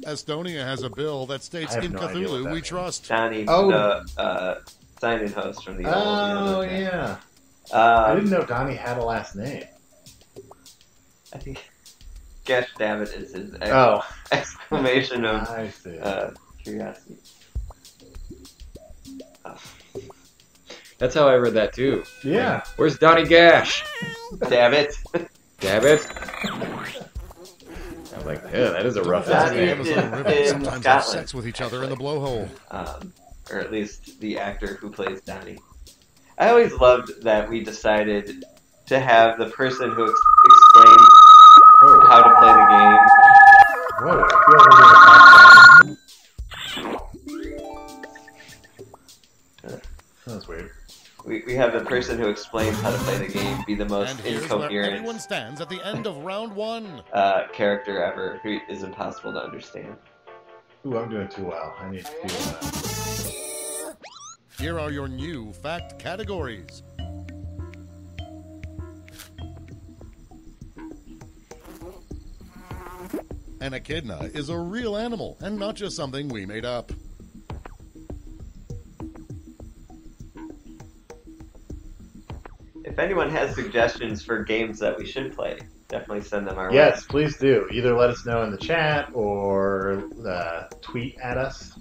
Speaker 5: Estonia has a bill that states,
Speaker 2: I have
Speaker 5: "In
Speaker 2: no idea what
Speaker 5: Cthulhu
Speaker 2: that
Speaker 5: we
Speaker 2: means.
Speaker 5: trust."
Speaker 1: Donnie,
Speaker 2: Oh.
Speaker 1: the sign-in host from the
Speaker 2: Oh,
Speaker 1: old.
Speaker 2: yeah. I
Speaker 1: Um,
Speaker 2: didn't know Donnie had a last name.
Speaker 1: I think Gash Davitt is his
Speaker 2: Oh.
Speaker 1: exclamation of
Speaker 2: I see.
Speaker 1: curiosity.
Speaker 3: That's how I read that too.
Speaker 2: Yeah.
Speaker 3: Where's Donnie Gash?
Speaker 1: Davitt.
Speaker 3: Dabbit? I was like, yeah, that is a rough
Speaker 1: Donnie
Speaker 3: last
Speaker 5: The
Speaker 3: name.
Speaker 5: Amazon River
Speaker 1: in
Speaker 5: sometimes have
Speaker 1: Scotland,
Speaker 5: sex with each other in the blowhole.
Speaker 1: Or at least the actor who plays Donnie. I always loved that we decided to have the person who explains
Speaker 2: Oh.
Speaker 1: how to play the game.
Speaker 2: Whoa. I feel like we're gonna talk about it. That was weird.
Speaker 1: We we have the person who explains how to play the game be the most
Speaker 5: And here's where everyone
Speaker 1: incoherent
Speaker 5: stands at the end of round one.
Speaker 1: character ever who is impossible to understand.
Speaker 2: Ooh, I'm doing too well. I need to.
Speaker 5: Here are your new fact categories. An echidna is a real animal and not just something we made up.
Speaker 1: If anyone has suggestions for games that we should play, definitely send them our way.
Speaker 2: Yes, please do. Either let us know in the chat or tweet at us.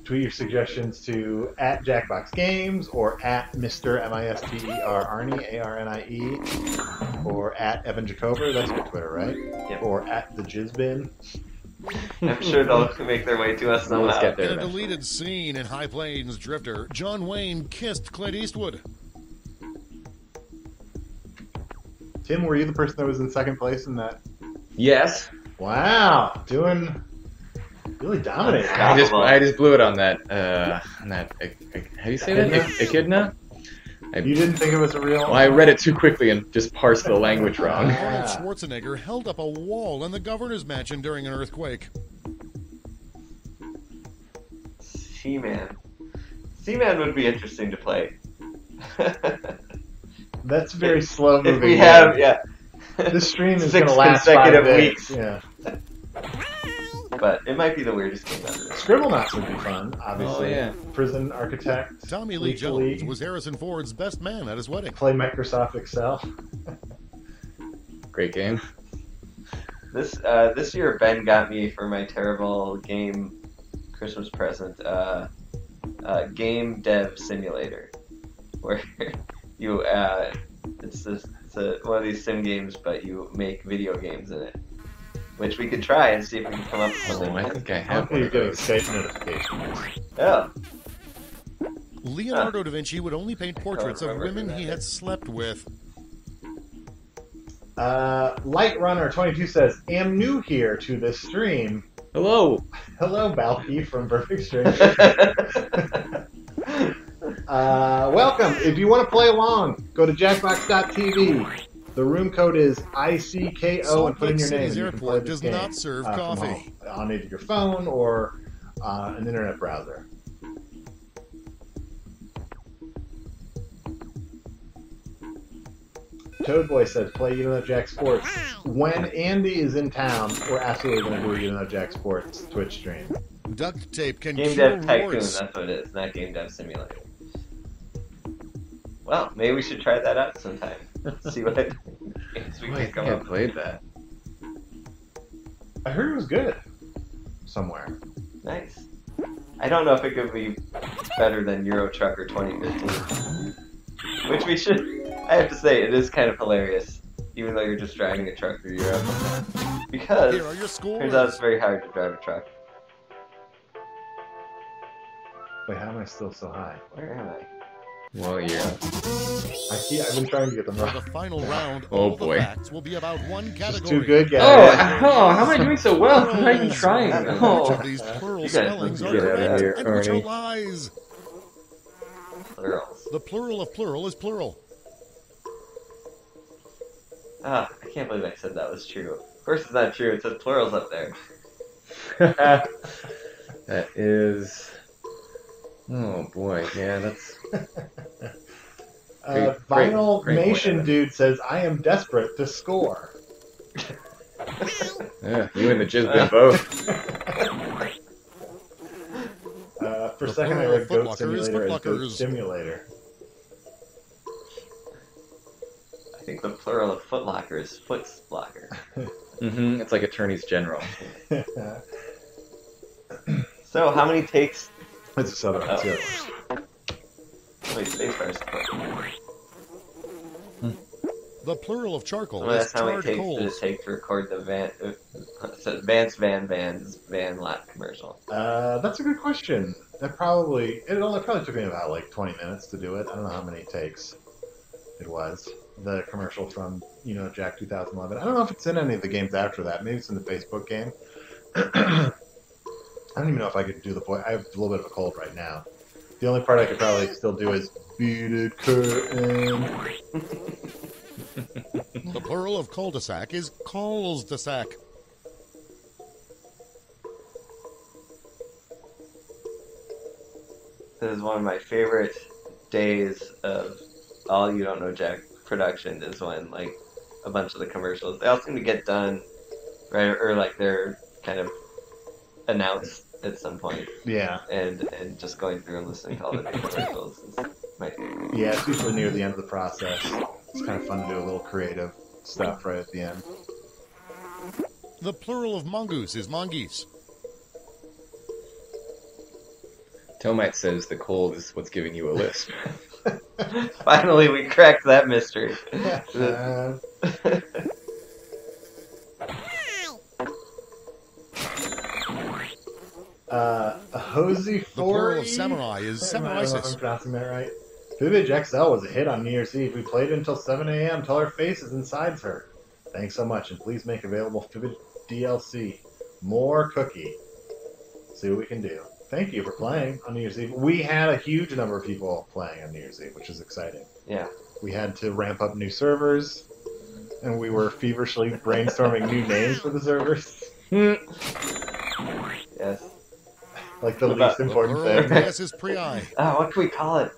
Speaker 2: Tweet your suggestions to @Jackbox Games or @Mr. MISTER Arnie ARNIE or @Evan Jacober. That's your Twitter, right?
Speaker 1: Yep.
Speaker 2: Or @the Jizzbin.
Speaker 1: I'm sure they'll make their way to us
Speaker 3: Well, let's
Speaker 1: somehow.
Speaker 3: get there
Speaker 5: In a
Speaker 3: eventually.
Speaker 5: deleted scene in High Plains Drifter, John Wayne kissed Clint Eastwood.
Speaker 2: Tim, were you the person that was in second place in that?
Speaker 3: Yes.
Speaker 2: Wow, doing really dominating.
Speaker 3: I just blew it on that. How do you say that? Echidna?
Speaker 2: You didn't think it was a real?
Speaker 3: Well, I read it too quickly and just parsed the language wrong.
Speaker 5: Arnold Schwarzenegger held up a wall in the governor's mansion during an earthquake.
Speaker 1: Seaman. Seaman would be interesting to play.
Speaker 2: That's very slow moving.
Speaker 1: If we have, yeah.
Speaker 2: This stream is
Speaker 1: 6
Speaker 2: going to last
Speaker 1: consecutive
Speaker 2: 5 days.
Speaker 1: weeks.
Speaker 2: Yeah.
Speaker 1: But it might be the weirdest game ever.
Speaker 2: Scribblenauts would be fun, obviously.
Speaker 3: Oh, yeah.
Speaker 2: Prison Architect.
Speaker 5: Tommy Lee
Speaker 2: League to
Speaker 5: Jones
Speaker 2: League.
Speaker 5: was Harrison Ford's best man at his wedding.
Speaker 2: Play Microsoft Excel.
Speaker 3: Great game.
Speaker 1: This year Ben got me for my terrible game Christmas present game dev simulator, where you it's one of these sim games, but you make video games in it, which we could try and see if we can come up with something.
Speaker 3: Oh, I think I
Speaker 2: I
Speaker 3: have
Speaker 2: think
Speaker 3: one
Speaker 2: you're
Speaker 3: of
Speaker 2: getting
Speaker 3: those.
Speaker 2: Skype notifications.
Speaker 1: Oh,
Speaker 5: Leonardo da Vinci would only paint portraits of
Speaker 1: remember
Speaker 5: women
Speaker 1: that.
Speaker 5: he had slept with.
Speaker 2: Light Runner 22 says, "Am new here to this stream.
Speaker 3: Hello.
Speaker 2: Hello, Balky from Perfect Stranger." Welcome. If you want to play along, go to jackbox.tv. The room code is ICKO and put in your name.
Speaker 5: City's
Speaker 2: and you can play
Speaker 5: airport
Speaker 2: this
Speaker 5: does
Speaker 2: game,
Speaker 5: not serve
Speaker 2: from
Speaker 5: coffee.
Speaker 2: home, on either your phone or an internet browser. Toadboy says, play You Don't Know Jack Sports. When Andy is in town, we're absolutely going to do a You Don't Know Jack Sports Twitch stream.
Speaker 5: Duct tape can
Speaker 1: Game
Speaker 5: cure
Speaker 1: Dev Tycoon,
Speaker 5: warts.
Speaker 1: that's what it is, not Game Dev Simulator. Well, maybe we should try that out sometime. See what games we
Speaker 3: Oh, I
Speaker 1: can
Speaker 3: think
Speaker 1: come
Speaker 3: I
Speaker 1: up with.
Speaker 3: played that.
Speaker 2: I heard it was good somewhere.
Speaker 1: Nice. I don't know if it could be better than Euro Trucker 2015. Which we should... I have to say, it is kind of hilarious, even though you're just driving a truck through Europe. Because
Speaker 5: Here are your scores.
Speaker 1: turns out it's very hard to drive a truck.
Speaker 2: Wait, how am I still so high?
Speaker 1: Where am I?
Speaker 3: Well, yeah.
Speaker 2: I've been trying to get them
Speaker 5: For
Speaker 2: right.
Speaker 5: the final round,
Speaker 3: Oh,
Speaker 5: all
Speaker 3: boy.
Speaker 5: the facts will be about one
Speaker 2: It's
Speaker 5: category.
Speaker 2: too good, guys.
Speaker 3: How am I doing so well? I'm not even trying.
Speaker 5: Which
Speaker 3: Oh.
Speaker 5: of these plural
Speaker 1: You guys
Speaker 5: spellings
Speaker 1: need
Speaker 5: are
Speaker 1: to get out of
Speaker 5: correct
Speaker 3: here,
Speaker 5: and which are
Speaker 3: Ernie.
Speaker 5: lies?
Speaker 1: Plurals.
Speaker 5: The plural of plural is plural.
Speaker 1: Ah, I can't believe I said that was true. Of course it's not true, it says plurals up there.
Speaker 3: That is. Oh boy, yeah, that's.
Speaker 2: Vinyl
Speaker 3: great
Speaker 2: Nation
Speaker 3: point.
Speaker 2: dude says, I am desperate to score.
Speaker 3: Yeah, you and the Jizzbin both.
Speaker 2: For a
Speaker 5: The
Speaker 2: second, I
Speaker 5: plural
Speaker 2: read
Speaker 5: of
Speaker 2: Goat
Speaker 5: footlocker is
Speaker 2: Simulator as Goat
Speaker 5: footlockers.
Speaker 2: Stimulator.
Speaker 1: I think the plural of footlocker is footslocker.
Speaker 3: Mm-hmm. It's like attorneys general.
Speaker 1: So, how many takes...
Speaker 2: It's a southern.
Speaker 1: Oh.
Speaker 2: Yeah.
Speaker 1: Wait, space bars.
Speaker 5: The plural of charcoal
Speaker 1: Well,
Speaker 5: is
Speaker 1: that's how many
Speaker 5: charred
Speaker 1: takes did it
Speaker 5: coals.
Speaker 1: take to record the Vance Van's Van Lot commercial?
Speaker 2: That's a good question. It probably took me about like 20 minutes to do it. I don't know how many takes it was. The commercial from Jack 2011. I don't know if it's in any of the games after that. Maybe it's in the Facebook game. I don't even know if I could do the voice. I have a little bit of a cold right now. The only part I could probably still do is beaded curtain.
Speaker 5: The plural of cul-de-sac is calls-de-sac.
Speaker 1: This is one of my favorite days of all You Don't Know Jack production is when like a bunch of the commercials they all seem to get done right or like they're kind of announced at some point
Speaker 2: Yeah.
Speaker 1: and just going through and listening to all the commercials is my favorite.
Speaker 2: Yeah, it's usually near the end of the process. It's kind of fun to do a little creative stuff right at the end.
Speaker 5: The plural of mongoose is mongoose.
Speaker 3: Tomite says the cold is what's giving you a lisp.
Speaker 1: Finally, we cracked that mystery.
Speaker 2: Hosey
Speaker 5: The plural
Speaker 2: 40.
Speaker 5: of samurai is
Speaker 2: I don't know if I'm
Speaker 5: samuraisis.
Speaker 2: pronouncing that right. Bidet XL was a hit on New Year's Eve. We played until 7 a.m. till our faces and sides hurt. Thanks so much, and please make available Fibbit DLC. More cookie. See what we can do. Thank you for playing on New Year's Eve. We had a huge number of people playing on New Year's Eve, which is exciting.
Speaker 1: Yeah.
Speaker 2: We had to ramp up new servers, and we were feverishly brainstorming new names for the servers.
Speaker 1: Yes.
Speaker 2: Like the
Speaker 1: What
Speaker 2: least
Speaker 1: about-
Speaker 5: The
Speaker 2: important
Speaker 5: plural of
Speaker 2: thing.
Speaker 5: yes is priai.
Speaker 1: What can we call it?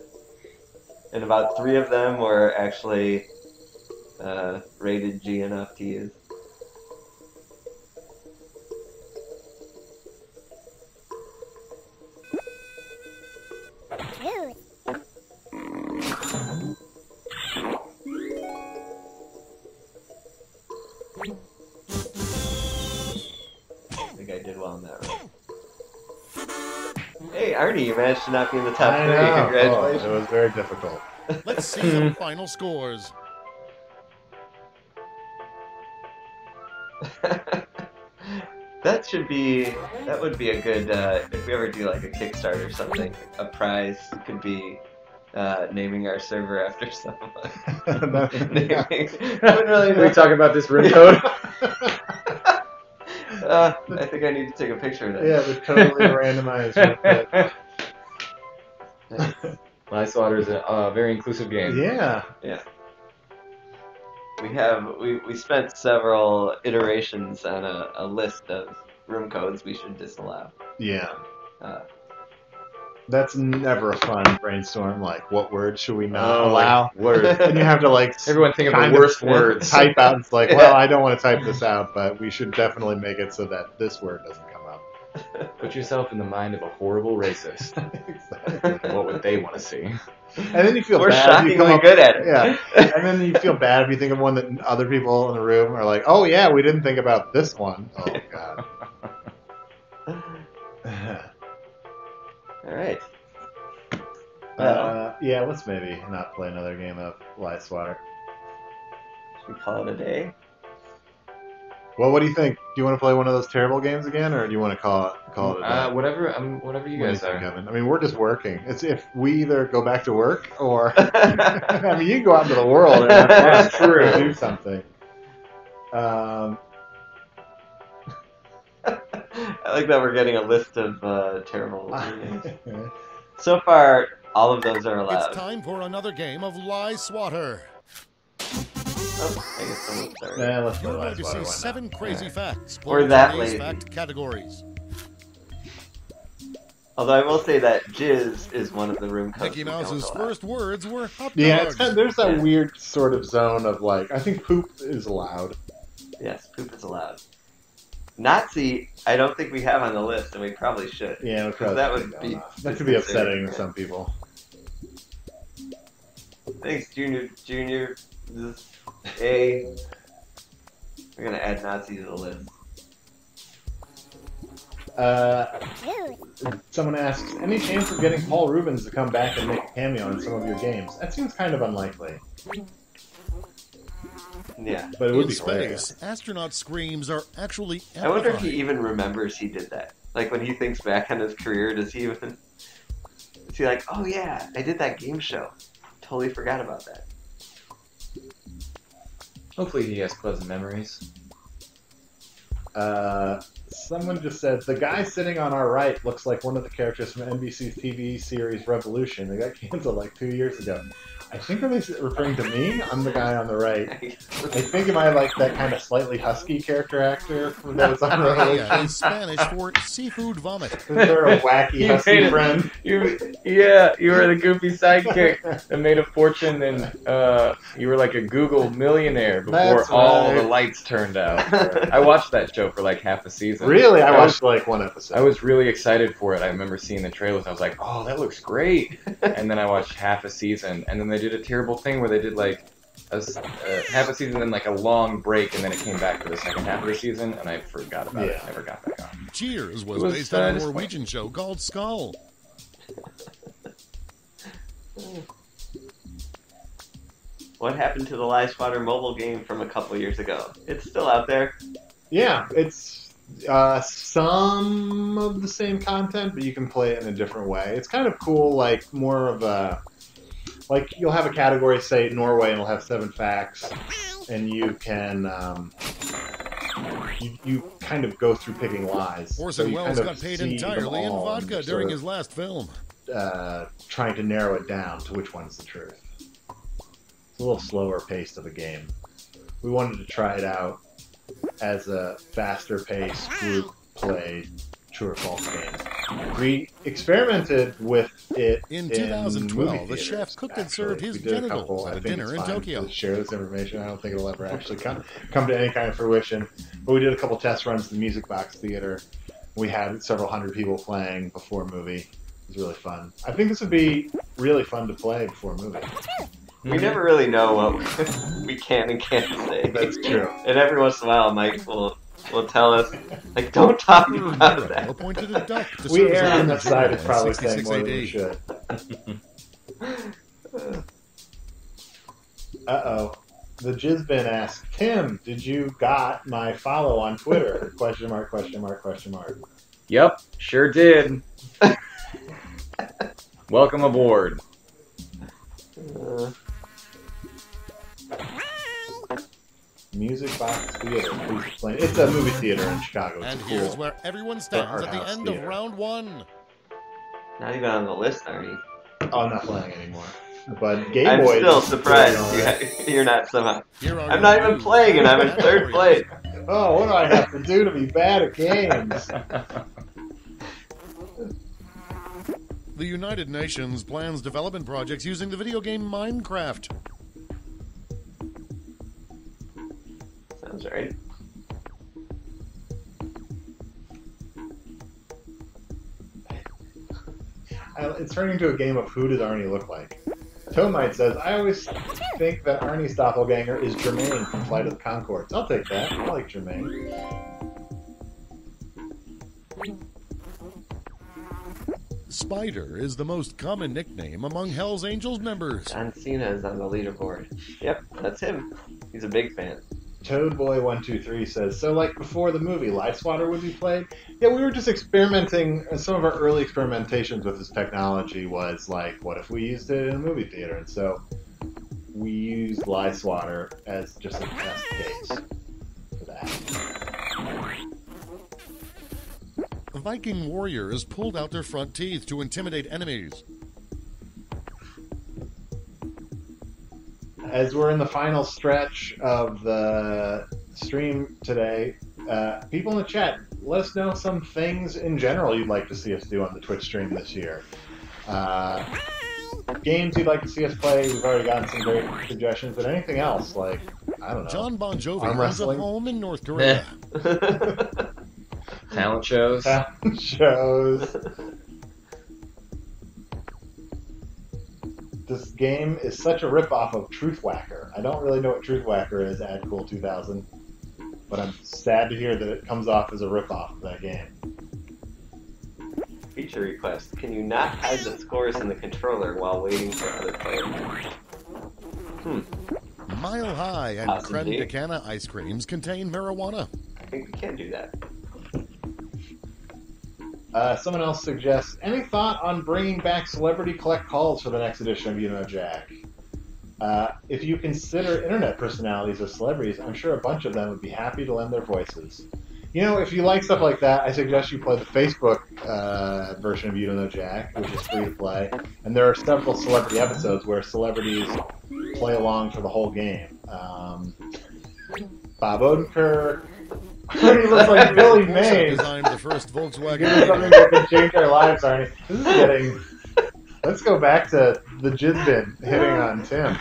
Speaker 1: And about 3 of them were actually rated G enough to use. I think I did well in that round. Hey, Arnie, you managed to not be in the top
Speaker 2: I
Speaker 1: 3.
Speaker 2: know.
Speaker 1: Congratulations.
Speaker 2: Oh, it was very difficult.
Speaker 5: Let's see the final scores.
Speaker 1: That would be a good, if we ever do like a Kickstarter or something, a prize could be naming our server after someone.
Speaker 2: Yeah.
Speaker 1: I would really
Speaker 3: Can we talk about this room code?
Speaker 1: I think I need to take a picture of that.
Speaker 2: Yeah, the totally randomized.
Speaker 3: Lice Water is a very inclusive game.
Speaker 2: Yeah.
Speaker 1: We spent several iterations on a list of room codes we should disallow.
Speaker 2: Yeah.
Speaker 1: Uh,
Speaker 2: That's never a fun brainstorm. Like, what words should we not
Speaker 3: Oh,
Speaker 2: allow?
Speaker 3: like, words.
Speaker 2: And you have to like
Speaker 3: Everyone think of
Speaker 2: kind
Speaker 3: the worst words.
Speaker 2: type out. It's like, well, I don't want to type this out, but we should definitely make it so that this word doesn't come up.
Speaker 3: Put yourself in the mind of a horrible racist.
Speaker 2: Exactly.
Speaker 3: What would they want to see?
Speaker 2: And then you feel
Speaker 1: We're
Speaker 2: bad if you come
Speaker 1: shockingly
Speaker 2: up.
Speaker 1: good at it.
Speaker 2: Yeah. And then you feel bad if you think of one that other people in the room are like, oh yeah, we didn't think about this one. Oh god.
Speaker 1: All right.
Speaker 2: Yeah, let's maybe not play another game of Lice Water.
Speaker 1: Should we call it a day?
Speaker 2: Well, what do you think? Do you want to play one of those terrible games again, or do you want to call it a day?
Speaker 3: Whatever you
Speaker 2: What do you
Speaker 3: guys
Speaker 2: think,
Speaker 3: are.
Speaker 2: Kevin? I mean, we're just working. It's if we either go back to work or I mean, you can go out into the world and have
Speaker 3: That's
Speaker 2: fun
Speaker 3: true.
Speaker 2: and do something.
Speaker 1: I like that we're getting a list of terrible games. So far, all of those are allowed.
Speaker 5: It's time for another game of Lice Water.
Speaker 1: Oh, I guess someone started.
Speaker 2: Yeah, let's play
Speaker 5: You're going
Speaker 2: Lice
Speaker 5: to
Speaker 2: Water.
Speaker 5: see
Speaker 2: Why not?
Speaker 5: 7 crazy facts.
Speaker 1: Or
Speaker 5: for
Speaker 1: that
Speaker 5: today's
Speaker 1: lazy.
Speaker 5: fact categories.
Speaker 1: Although I will say that jizz is one of the room codes.
Speaker 5: Mickey
Speaker 1: we don't
Speaker 5: Mouse's
Speaker 1: allow.
Speaker 5: first words were hot
Speaker 2: Yeah,
Speaker 5: dogs.
Speaker 2: it's kind of, there's that
Speaker 1: Yeah.
Speaker 2: weird sort of zone of like, I think poop is allowed.
Speaker 1: Yes, poop is allowed. Nazi, I don't think we have on the list, and we probably should.
Speaker 2: Yeah, it probably
Speaker 1: That
Speaker 2: should
Speaker 1: would
Speaker 2: be
Speaker 1: be-
Speaker 2: going on. That could be upsetting to some people.
Speaker 1: Thanks, Junior. This A. We're gonna add Nazi to the list.
Speaker 2: Someone asks, any chance of getting Paul Rubens to come back and make a cameo in some of your games? That seems kind of unlikely,
Speaker 1: Yeah.
Speaker 2: but it would
Speaker 5: In
Speaker 2: be hilarious.
Speaker 5: space, astronaut screams are actually
Speaker 1: I wonder if he
Speaker 5: amplified.
Speaker 1: even remembers he did that. Like when he thinks back on his career, does he even? Is he like, oh yeah, I did that game show. Totally forgot about that.
Speaker 3: Hopefully he has pleasant memories.
Speaker 2: Someone just said, the guy sitting on our right looks like one of the characters from NBC's TV series Revolution. They got canceled like 2 years ago. I think are they referring to me? I'm the guy on the right. I think am I like that kind of slightly husky character actor that was on
Speaker 5: Paella
Speaker 2: Revolution?
Speaker 5: is Spanish for seafood vomit.
Speaker 2: Is there a wacky
Speaker 3: You
Speaker 2: husky
Speaker 3: made it.
Speaker 2: friend?
Speaker 3: You were the goofy sidekick that made a fortune, and you were like a Google millionaire before
Speaker 2: That's
Speaker 3: all
Speaker 2: right.
Speaker 3: the lights turned out. I watched that show for like half a season.
Speaker 2: Really? I
Speaker 3: I
Speaker 2: watched like one episode.
Speaker 3: I was really excited for it. I remember seeing the trailers. I was like, "Oh, that looks great!" And then I watched half a season, and then they did a terrible thing where they did like half a season, then like a long break, and then it came back for the second half of the season, and I forgot about it.
Speaker 2: Yeah.
Speaker 3: Never got back on.
Speaker 5: Cheers was
Speaker 3: It was,
Speaker 5: based on a
Speaker 3: disappointing.
Speaker 5: Norwegian show called Skull.
Speaker 1: What happened to the Live Swatter mobile game from a couple years ago? It's still out there.
Speaker 2: Yeah, it's some of the same content, but you can play it in a different way. It's kind of cool, like more of a, like you'll have a category, say Norway, and it'll have 7 facts, and you can you kind of go through picking lies.
Speaker 5: Orson
Speaker 2: you
Speaker 5: Welles
Speaker 2: kind of
Speaker 5: got paid
Speaker 2: see them
Speaker 5: entirely in
Speaker 2: all and
Speaker 5: vodka
Speaker 2: sort
Speaker 5: during
Speaker 2: of,
Speaker 5: his last film.
Speaker 2: trying to narrow it down to which one's the truth. It's a little slower paced of a game. We wanted to try it out as a faster paced group play true or false game. We experimented with it
Speaker 5: In
Speaker 2: movie
Speaker 5: 2012, the
Speaker 2: theaters,
Speaker 5: chef cooked and
Speaker 2: actually.
Speaker 5: served his
Speaker 2: We did a
Speaker 5: genitals
Speaker 2: couple.
Speaker 5: at
Speaker 2: I
Speaker 5: a
Speaker 2: think
Speaker 5: dinner
Speaker 2: it's
Speaker 5: in
Speaker 2: fine
Speaker 5: Tokyo.
Speaker 2: to share this information. I don't think it'll ever actually come to any kind of fruition. But we did a couple test runs at the Music Box Theater. We had several hundred people playing before a movie. It was really fun. I think this would be really fun to play before a movie.
Speaker 1: We never really know what we can and can't say.
Speaker 2: That's true.
Speaker 1: And every once in a while, Mike will tell us, like, don't talk about
Speaker 5: Nero
Speaker 1: that.
Speaker 5: appointed a duck to
Speaker 2: We
Speaker 5: serve as
Speaker 2: err on
Speaker 5: a
Speaker 2: the side of
Speaker 5: in
Speaker 2: probably saying
Speaker 5: 66
Speaker 2: more than we
Speaker 5: AD.
Speaker 2: should. Uh-oh. The Jizbin asks, Tim, did you got my follow on Twitter? Question mark, question mark, question mark.
Speaker 3: Yep, sure did. Welcome aboard.
Speaker 1: Uh,
Speaker 2: Music Box Theater, please explain. It's a movie theater in Chicago. It's
Speaker 5: And
Speaker 2: a
Speaker 5: here's
Speaker 2: cool.
Speaker 5: where everyone stands at the
Speaker 2: Art house
Speaker 5: end of
Speaker 2: theater.
Speaker 5: round 1.
Speaker 1: not even on the list, Arnie.
Speaker 2: Oh, I'm not playing anymore. But Game
Speaker 1: I'm
Speaker 2: Boy.
Speaker 1: still
Speaker 2: is
Speaker 1: surprised
Speaker 2: going on.
Speaker 1: you're not somehow.
Speaker 5: Here are
Speaker 1: I'm not even playing, and I'm in third place.
Speaker 2: Oh, what do I have to do to be bad at games?
Speaker 5: The United Nations plans development projects using the video game Minecraft.
Speaker 1: Sounds right.
Speaker 2: It's turning into a game of who does Arnie look like? Tomite says, I always think that Arnie's doppelganger is Jermaine from Flight of the Conchords. I'll take that. I like Jermaine.
Speaker 5: Spider is the most common nickname among Hell's Angels members.
Speaker 1: John Cena is on the leaderboard. Yep, that's him. He's a big fan.
Speaker 2: Toadboy123 says, so like before the movie, Live Swatter would be played? Yeah, we were just experimenting. Some of our early experimentations with this technology was like, what if we used it in a movie theater? And so we used Live Swatter as just a test case for that.
Speaker 5: Viking warriors pulled out their front teeth to intimidate enemies.
Speaker 2: As we're in the final stretch of the stream today, people in the chat, let us know some things in general you'd like to see us do on the Twitch stream this year. Games you'd like to see us play, we've already gotten some great suggestions, but anything else, like, I don't know.
Speaker 5: John Bon Jovi
Speaker 2: Arm
Speaker 5: owns a
Speaker 2: wrestling?
Speaker 5: home in North Korea.
Speaker 3: Talent shows.
Speaker 2: Talent shows. This game is such a ripoff of Truth Whacker. I don't really know what Truth Whacker is at Cool 2000, but I'm sad to hear that it comes off as a ripoff of that game.
Speaker 1: Feature request. Can you not hide the scores in the controller while waiting for other players?
Speaker 5: Mile High and
Speaker 1: Possibly.
Speaker 5: Creme de Cana ice creams contain marijuana.
Speaker 1: I think we can do that.
Speaker 2: Someone else suggests, any thought on bringing back Celebrity Collect Calls for the next edition of You Know Jack? If you consider internet personalities as celebrities, I'm sure a bunch of them would be happy to lend their voices. You know, if you like stuff like that, I suggest you play the Facebook version of You Don't Know Jack, which is free to play. And there are several celebrity episodes where celebrities play along for the whole game. Bob Odenkirk. He looks like Billy Mays.
Speaker 5: Designed the first Volkswagen.
Speaker 2: Give us something that can change our lives, Arnie. This is getting. Let's go back to the jizz bin hitting on Tim.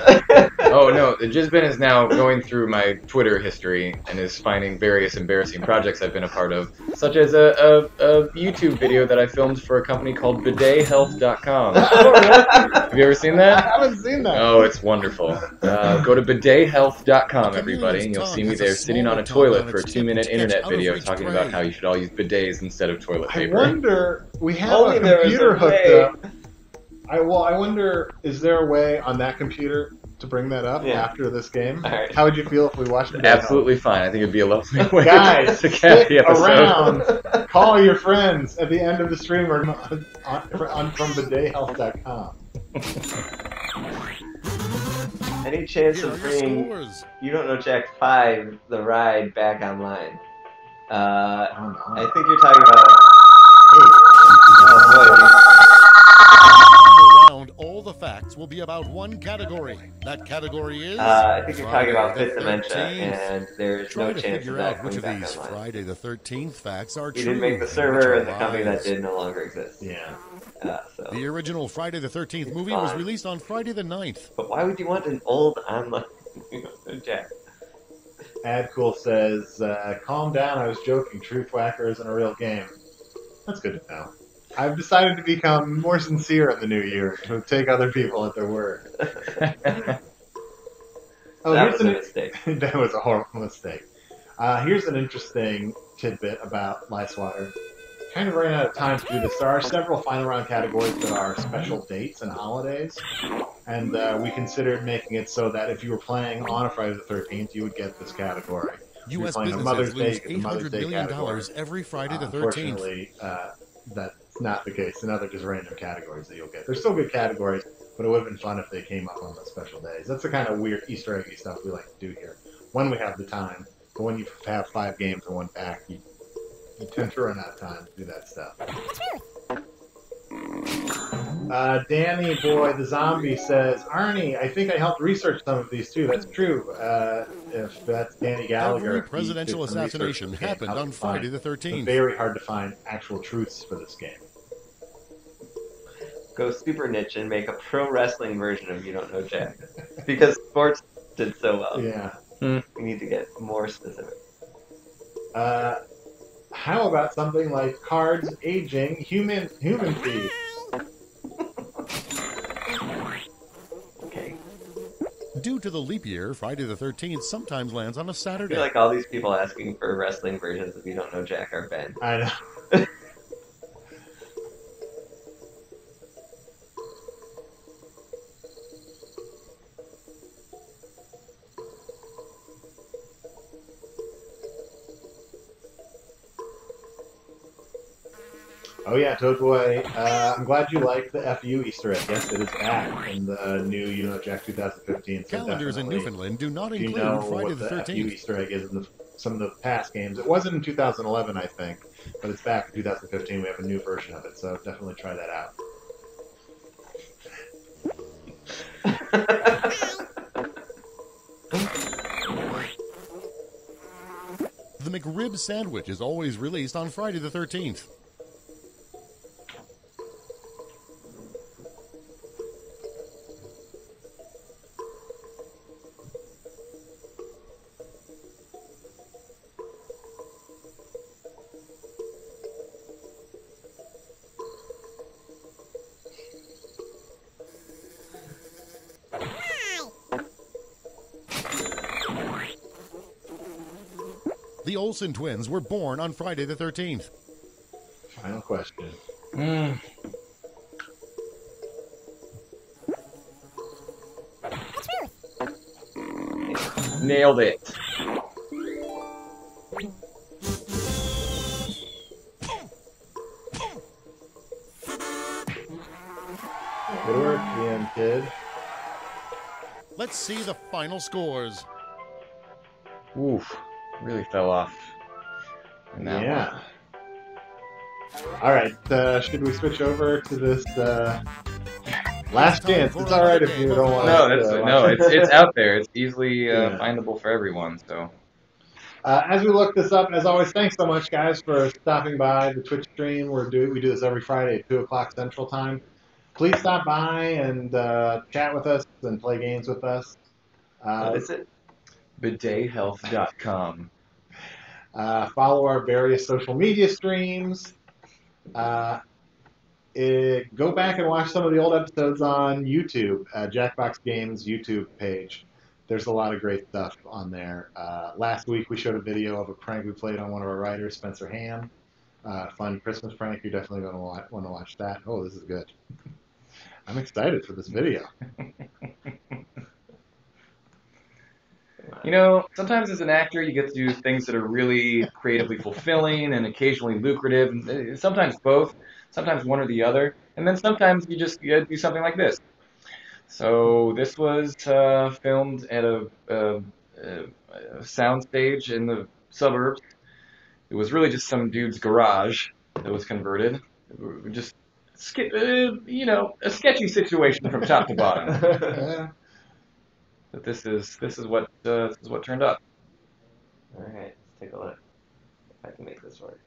Speaker 3: Oh no, the Jizbin is now going through my Twitter history and is finding various embarrassing projects I've been a part of, such as a YouTube video that I filmed for a company called bidethealth.com. Have you ever seen
Speaker 2: I
Speaker 3: that?
Speaker 2: haven't seen that.
Speaker 3: Oh, it's wonderful. Go to bidethealth.com, everybody, and you'll see me there sitting on a toilet for a 2-minute internet video talking about how you should all use bidets instead of toilet
Speaker 2: I
Speaker 3: paper.
Speaker 2: wonder. We have
Speaker 1: Only
Speaker 2: a
Speaker 1: there is
Speaker 2: computer
Speaker 1: a
Speaker 2: hooked
Speaker 1: way.
Speaker 2: up. I wonder, is there a way on that computer to bring that up
Speaker 1: Yeah.
Speaker 2: after this game?
Speaker 1: All right.
Speaker 2: How would you feel if we watched it?
Speaker 3: Absolutely fine. I think it'd be a lovely way
Speaker 2: Guys,
Speaker 3: to cap
Speaker 2: stick
Speaker 3: the episode.
Speaker 2: around. Call your friends at the end of the stream or from bidethealth.com.
Speaker 1: Any chance
Speaker 5: Here are
Speaker 1: of
Speaker 5: your
Speaker 1: bringing
Speaker 5: scores.
Speaker 1: You Don't Know Jack 5, the ride, back online? I think you're talking about. Oh
Speaker 5: Final round, all the facts will be about one category. That category is.
Speaker 1: boy. I think you're talking about
Speaker 5: Friday
Speaker 1: Fifth
Speaker 5: the
Speaker 1: Dementia,
Speaker 5: 13th.
Speaker 1: and there's
Speaker 5: Try
Speaker 1: no
Speaker 5: to
Speaker 1: chance of
Speaker 5: figure
Speaker 1: that
Speaker 5: out which
Speaker 1: coming
Speaker 5: of
Speaker 1: back
Speaker 5: these
Speaker 1: online.
Speaker 5: Friday the 13th facts are
Speaker 1: We
Speaker 5: true.
Speaker 1: did make the
Speaker 5: and
Speaker 1: server
Speaker 5: which are
Speaker 1: and the company that
Speaker 5: lies.
Speaker 1: did no longer exist.
Speaker 2: Yeah.
Speaker 1: So.
Speaker 5: The original Friday the 13th movie was
Speaker 1: Fine.
Speaker 5: released on Friday the 9th.
Speaker 1: But why would you want an old online You Don't Know Jack?
Speaker 2: Adcool says, calm down, I was joking. Truth Whacker isn't a real game. That's good to know. I've decided to become more sincere in the new year, to take other people at their word. Oh,
Speaker 1: That
Speaker 2: here's
Speaker 1: was a mistake.
Speaker 2: that was a horrible mistake. Here's an interesting tidbit about Licewater. Kind of running out of time to do this. There are several final round categories that are special dates and holidays, and we considered making it so that if you were playing on a Friday the 13th, you would get this category. You're
Speaker 5: U.S.
Speaker 2: playing a
Speaker 5: businesses
Speaker 2: Mother's Day,
Speaker 5: lose
Speaker 2: you get the Mother's
Speaker 5: $800
Speaker 2: Day
Speaker 5: million
Speaker 2: category.
Speaker 5: every Friday the 13th.
Speaker 2: Unfortunately, that's not the case. And other just random categories that you'll get. They're still good categories, but it would have been fun if they came up on those special days. That's the kind of weird Easter eggy stuff we like to do here. When we have the time, but when you have 5 games in one pack, you tend to run out of time to do that stuff. Danny Boy the Zombie says, Arnie, I think I helped research some of these too. That's true. If that's Danny Gallagher.
Speaker 5: Every presidential
Speaker 2: he did some research
Speaker 5: assassination
Speaker 2: for this game.
Speaker 5: happened
Speaker 2: Helped
Speaker 5: on
Speaker 2: find-
Speaker 5: Friday the
Speaker 2: It's
Speaker 5: 13th.
Speaker 2: very hard to find actual truths for this game.
Speaker 1: Go super niche and make a pro wrestling version of You Don't Know Jack. Because sports did so well.
Speaker 2: Yeah.
Speaker 1: We need to get more specific.
Speaker 2: How about something like Cards Aging Human Feed?
Speaker 1: Okay.
Speaker 5: Due to the leap year, Friday the 13th sometimes lands on a
Speaker 1: I
Speaker 5: Saturday.
Speaker 1: feel like all these people asking for wrestling versions of You Don't Know Jack are Ben.
Speaker 2: I know. Oh yeah, Toad Boy. I'm glad you liked the FU Easter egg. Yes, it is back in the new You Know Jack 2015. So
Speaker 5: Calendars in
Speaker 2: definitely,
Speaker 5: Newfoundland do not
Speaker 2: if you
Speaker 5: include
Speaker 2: know
Speaker 5: Friday
Speaker 2: what
Speaker 5: the
Speaker 2: the FU
Speaker 5: 13th.
Speaker 2: Easter egg is in some of the past games. It wasn't in 2011, I think, but it's back in 2015. We have a new version of it, so definitely try that out.
Speaker 5: The McRib sandwich is always released on Friday the 13th. The Olsen twins were born on Friday the 13th.
Speaker 2: Final question.
Speaker 3: Nailed it.
Speaker 2: Good work, GM Kid.
Speaker 5: Let's see the final scores.
Speaker 3: Oof. Really fell off. in that
Speaker 2: Yeah.
Speaker 3: one.
Speaker 2: All right. Should we switch over to this last chance? It's all right if you don't want
Speaker 3: It's out there. It's easily
Speaker 2: Yeah.
Speaker 3: findable for everyone. So
Speaker 2: As we look this up, as always, thanks so much, guys, for stopping by the Twitch stream. We do this every Friday at 2 o'clock Central Time. Please stop by and chat with us and play games with us.
Speaker 1: What is it?
Speaker 3: bidhealth.com.
Speaker 2: Follow our various social media streams. Go back and watch some of the old episodes on YouTube, Jackbox Games YouTube page. There's a lot of great stuff on there. Last week we showed a video of a prank we played on one of our writers, Spencer Ham. Fun Christmas prank. You're definitely going to want to watch that. Oh, this is good. I'm excited for this video.
Speaker 3: You know, sometimes as an actor, you get to do things that are really creatively fulfilling and occasionally lucrative. And sometimes both, sometimes one or the other. And then sometimes you do something like this. So this was filmed at a soundstage in the suburbs. It was really just some dude's garage that was converted. Just, a sketchy situation from top to bottom. But this is what turned up.
Speaker 1: All right, let's take a look. If I can make this work.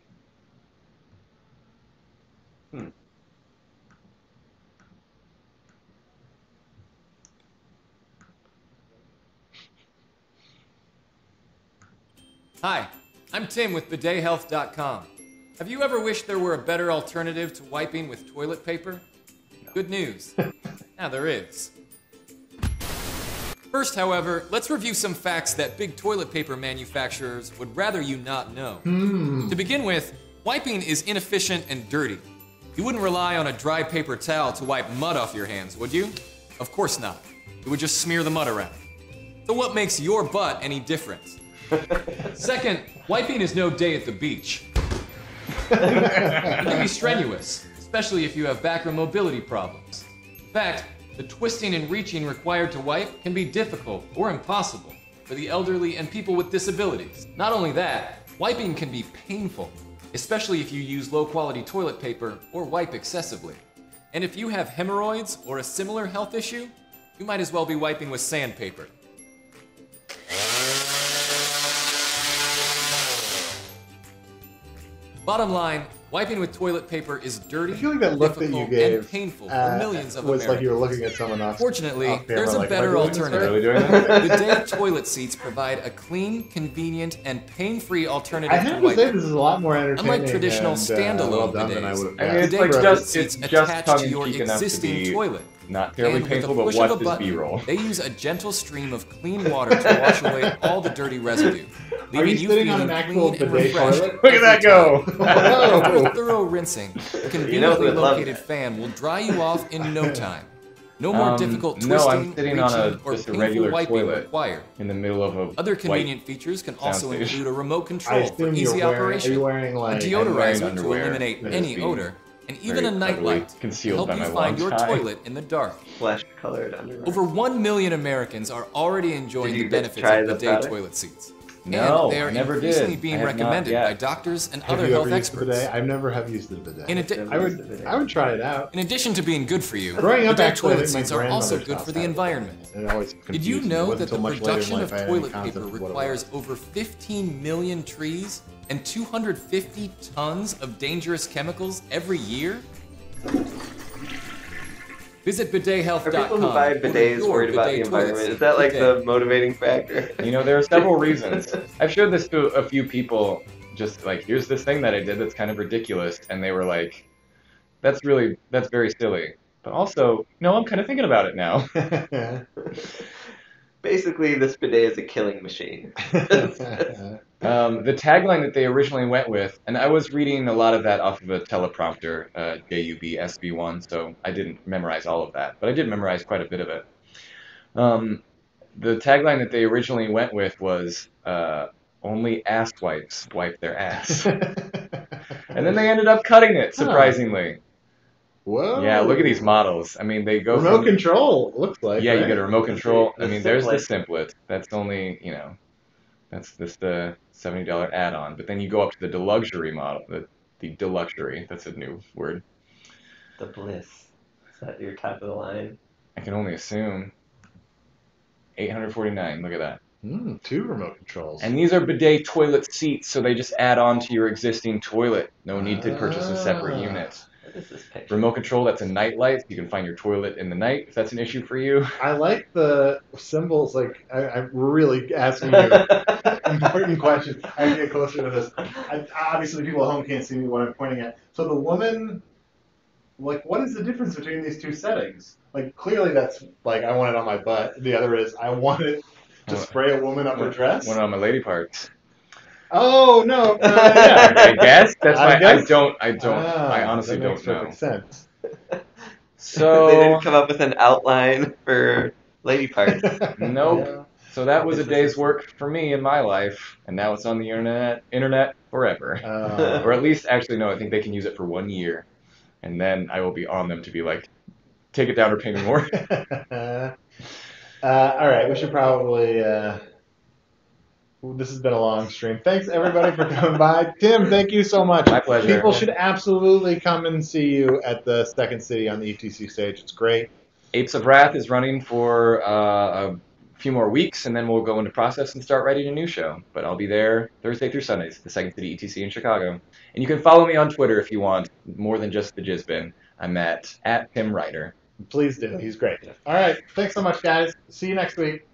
Speaker 6: Hi, I'm Tim with bidethealth.com. Have you ever wished there were a better alternative to wiping with toilet paper? Good news. Now there is. First, however, let's review some facts that big toilet paper manufacturers would rather you not know. To begin with, wiping is inefficient and dirty. You wouldn't rely on a dry paper towel to wipe mud off your hands, would you? Of course not. You would just smear the mud around. So what makes your butt any different? Second, wiping is no day at the beach. It can be strenuous, especially if you have back or mobility problems. In fact, the twisting and reaching required to wipe can be difficult or impossible for the elderly and people with disabilities. Not only that, wiping can be painful, especially if you use low-quality toilet paper or wipe excessively. And if you have hemorrhoids or a similar health issue, you might as well be wiping with sandpaper. Bottom line, wiping with toilet paper is dirty,
Speaker 2: I feel like that look that you
Speaker 6: difficult,
Speaker 2: gave
Speaker 6: and painful for millions of
Speaker 2: was
Speaker 6: Americans.
Speaker 2: like you were looking at someone else.
Speaker 6: Fortunately, there's a better
Speaker 3: Really
Speaker 6: alternative.
Speaker 3: doing that?
Speaker 6: Bidet toilet seats provide a clean, convenient, and pain-free alternative
Speaker 2: I
Speaker 6: to
Speaker 2: have to say
Speaker 6: wiping.
Speaker 2: this is a lot more entertaining.
Speaker 6: Unlike traditional
Speaker 2: and,
Speaker 6: standalone
Speaker 2: well done than I
Speaker 6: bidets,
Speaker 2: would have
Speaker 3: I mean, it's
Speaker 6: bidet
Speaker 3: like
Speaker 6: toilet
Speaker 3: just
Speaker 6: seats
Speaker 3: it's just
Speaker 6: attach to your
Speaker 3: tongue-in-cheek enough to
Speaker 6: existing
Speaker 3: be
Speaker 6: toilet.
Speaker 3: not terribly
Speaker 6: And with
Speaker 3: painful,
Speaker 6: a
Speaker 3: but
Speaker 6: push
Speaker 3: watch
Speaker 6: of a
Speaker 3: this
Speaker 6: button,
Speaker 3: B-roll.
Speaker 6: they use a gentle stream of clean water to wash away all the dirty residue,
Speaker 2: Are
Speaker 6: leaving
Speaker 2: you
Speaker 6: you
Speaker 2: sitting on
Speaker 6: feeling
Speaker 2: an actual
Speaker 6: clean and
Speaker 2: bidet
Speaker 6: refreshed.
Speaker 2: toilet?
Speaker 3: Look at that go!
Speaker 6: After a
Speaker 2: Whoa.
Speaker 6: thorough rinsing, a
Speaker 1: You know
Speaker 6: conveniently
Speaker 1: who'd love
Speaker 6: located
Speaker 1: that.
Speaker 6: fan will dry you off in no time. No more difficult
Speaker 3: no, I'm
Speaker 6: twisting,
Speaker 3: sitting
Speaker 6: reaching,
Speaker 3: on
Speaker 6: or
Speaker 3: just a
Speaker 6: painful
Speaker 3: regular
Speaker 6: wiping
Speaker 3: toilet.
Speaker 6: required.
Speaker 3: In the middle of a
Speaker 6: Other
Speaker 3: white
Speaker 6: convenient features can also
Speaker 3: soundstage.
Speaker 6: include a remote
Speaker 2: I
Speaker 6: control for
Speaker 2: assume
Speaker 6: easy
Speaker 2: you're wearing. Are
Speaker 6: operation,
Speaker 2: you wearing
Speaker 6: a
Speaker 2: like?
Speaker 3: I'm wearing
Speaker 6: deodorizer to
Speaker 3: underwear
Speaker 6: eliminate
Speaker 3: that
Speaker 6: any
Speaker 3: is
Speaker 6: odor, and even a
Speaker 3: very
Speaker 6: night
Speaker 3: heavily
Speaker 6: light to
Speaker 3: concealed
Speaker 6: help
Speaker 3: by
Speaker 6: you
Speaker 3: my
Speaker 6: find your
Speaker 3: one tie.
Speaker 6: toilet in the dark.
Speaker 1: Flesh-colored underwear.
Speaker 6: Over 1 million Americans are already enjoying
Speaker 1: Did you
Speaker 6: the
Speaker 1: get to
Speaker 6: benefits
Speaker 1: try
Speaker 6: of
Speaker 1: the
Speaker 6: bidet
Speaker 1: product?
Speaker 6: toilet seats.
Speaker 3: No,
Speaker 6: and they are
Speaker 3: I never
Speaker 6: increasingly
Speaker 3: did.
Speaker 6: being
Speaker 3: I have not
Speaker 6: recommended
Speaker 3: yet.
Speaker 6: by doctors and
Speaker 2: Have
Speaker 6: other
Speaker 2: you
Speaker 6: health
Speaker 2: ever used the
Speaker 6: experts.
Speaker 2: bidet? I've never have used the bidet.
Speaker 6: In, addi-
Speaker 2: I would try it out.
Speaker 6: in addition to being good for you,
Speaker 2: Growing up,
Speaker 6: bidet
Speaker 2: actually, I
Speaker 6: toilet
Speaker 2: think my
Speaker 6: seats are also
Speaker 2: grandmother's
Speaker 6: good
Speaker 2: house
Speaker 6: for the
Speaker 2: had it.
Speaker 6: environment.
Speaker 2: It always
Speaker 6: Did you
Speaker 2: confused me. It
Speaker 6: know
Speaker 2: wasn't
Speaker 6: that the
Speaker 2: until much later in
Speaker 6: production
Speaker 2: life
Speaker 6: of
Speaker 2: I had any
Speaker 6: toilet
Speaker 2: concept
Speaker 6: paper
Speaker 2: of what it
Speaker 6: requires
Speaker 2: was.
Speaker 6: over 15 million trees and 250 tons of dangerous chemicals every year? Visit
Speaker 1: Are
Speaker 6: bidethealth.com.
Speaker 1: people who buy
Speaker 6: Order
Speaker 1: bidets
Speaker 6: your
Speaker 1: worried about the
Speaker 6: bidet toilet
Speaker 1: environment?
Speaker 6: seat
Speaker 1: Is that like
Speaker 6: today.
Speaker 1: the motivating factor?
Speaker 3: You know, there are several reasons. I've showed this to a few people, just like, here's this thing that I did that's kind of ridiculous, and they were like, that's very silly. But also, no, I'm kind of thinking about it now.
Speaker 1: Basically, this bidet is a killing machine.
Speaker 3: The tagline that they originally went with, and I was reading a lot of that off of a teleprompter, JUB SB1, so I didn't memorize all of that, but I did memorize quite a bit of it. The tagline that they originally went with was, only ass wipes wipe their ass. And then they ended up cutting it, surprisingly.
Speaker 2: Whoa.
Speaker 3: Yeah, look at these models. I mean, they go
Speaker 2: Remote
Speaker 3: from...
Speaker 2: control, it looks like.
Speaker 3: Yeah, you
Speaker 2: right?
Speaker 3: get a remote control. I
Speaker 1: The
Speaker 3: mean, there's the
Speaker 1: Simplet.
Speaker 3: Simplet. That's only, That's the $70 add-on. But then you go up to the deluxury model, the deluxury. That's a new word.
Speaker 1: The Bliss. Is that your top of the line?
Speaker 3: I can only assume. $849. Look at that.
Speaker 2: 2 remote controls.
Speaker 3: And these are bidet toilet seats, so they just add on to your existing toilet. No need to purchase a separate unit.
Speaker 1: What is this picture?
Speaker 3: Remote control, that's a night light. You can find your toilet in the night if that's an issue for you.
Speaker 2: I like the symbols. Like I'm really asking you important questions. I can get closer to this. Obviously, people at home can't see me what I'm pointing at. So the woman, like, what is the difference between these 2 settings? Like, clearly that's like I want it on my butt. The other is I want it to spray a woman up her dress.
Speaker 3: One on my lady parts.
Speaker 2: Oh no! Yeah.
Speaker 3: I guess that's why
Speaker 2: guess?
Speaker 3: I honestly
Speaker 2: that makes
Speaker 3: don't know.
Speaker 2: perfect sense.
Speaker 3: So
Speaker 1: They didn't come up with an outline for lady parts.
Speaker 3: nope.
Speaker 2: Yeah.
Speaker 3: So that was a day's work for me in my life, and now it's on the internet forever. Or at least, actually, no, I think they can use it for 1 year, and then I will be on them to be like, take it down or pay me more.
Speaker 2: All right, we should probably. This has been a long stream. Thanks everybody for coming by. Tim, thank you so much.
Speaker 3: My pleasure.
Speaker 2: People should absolutely come and see you at the Second City on the ETC stage. It's great.
Speaker 3: Apes of Wrath is running for a few more weeks, and then we'll go into process and start writing a new show. But I'll be there Thursday through Sundays at the Second City ETC in Chicago. And you can follow me on Twitter if you want more than just the Jizbin. I'm at Tim Ryder.
Speaker 2: Please do. He's great. All right. Thanks so much, guys. See you next week.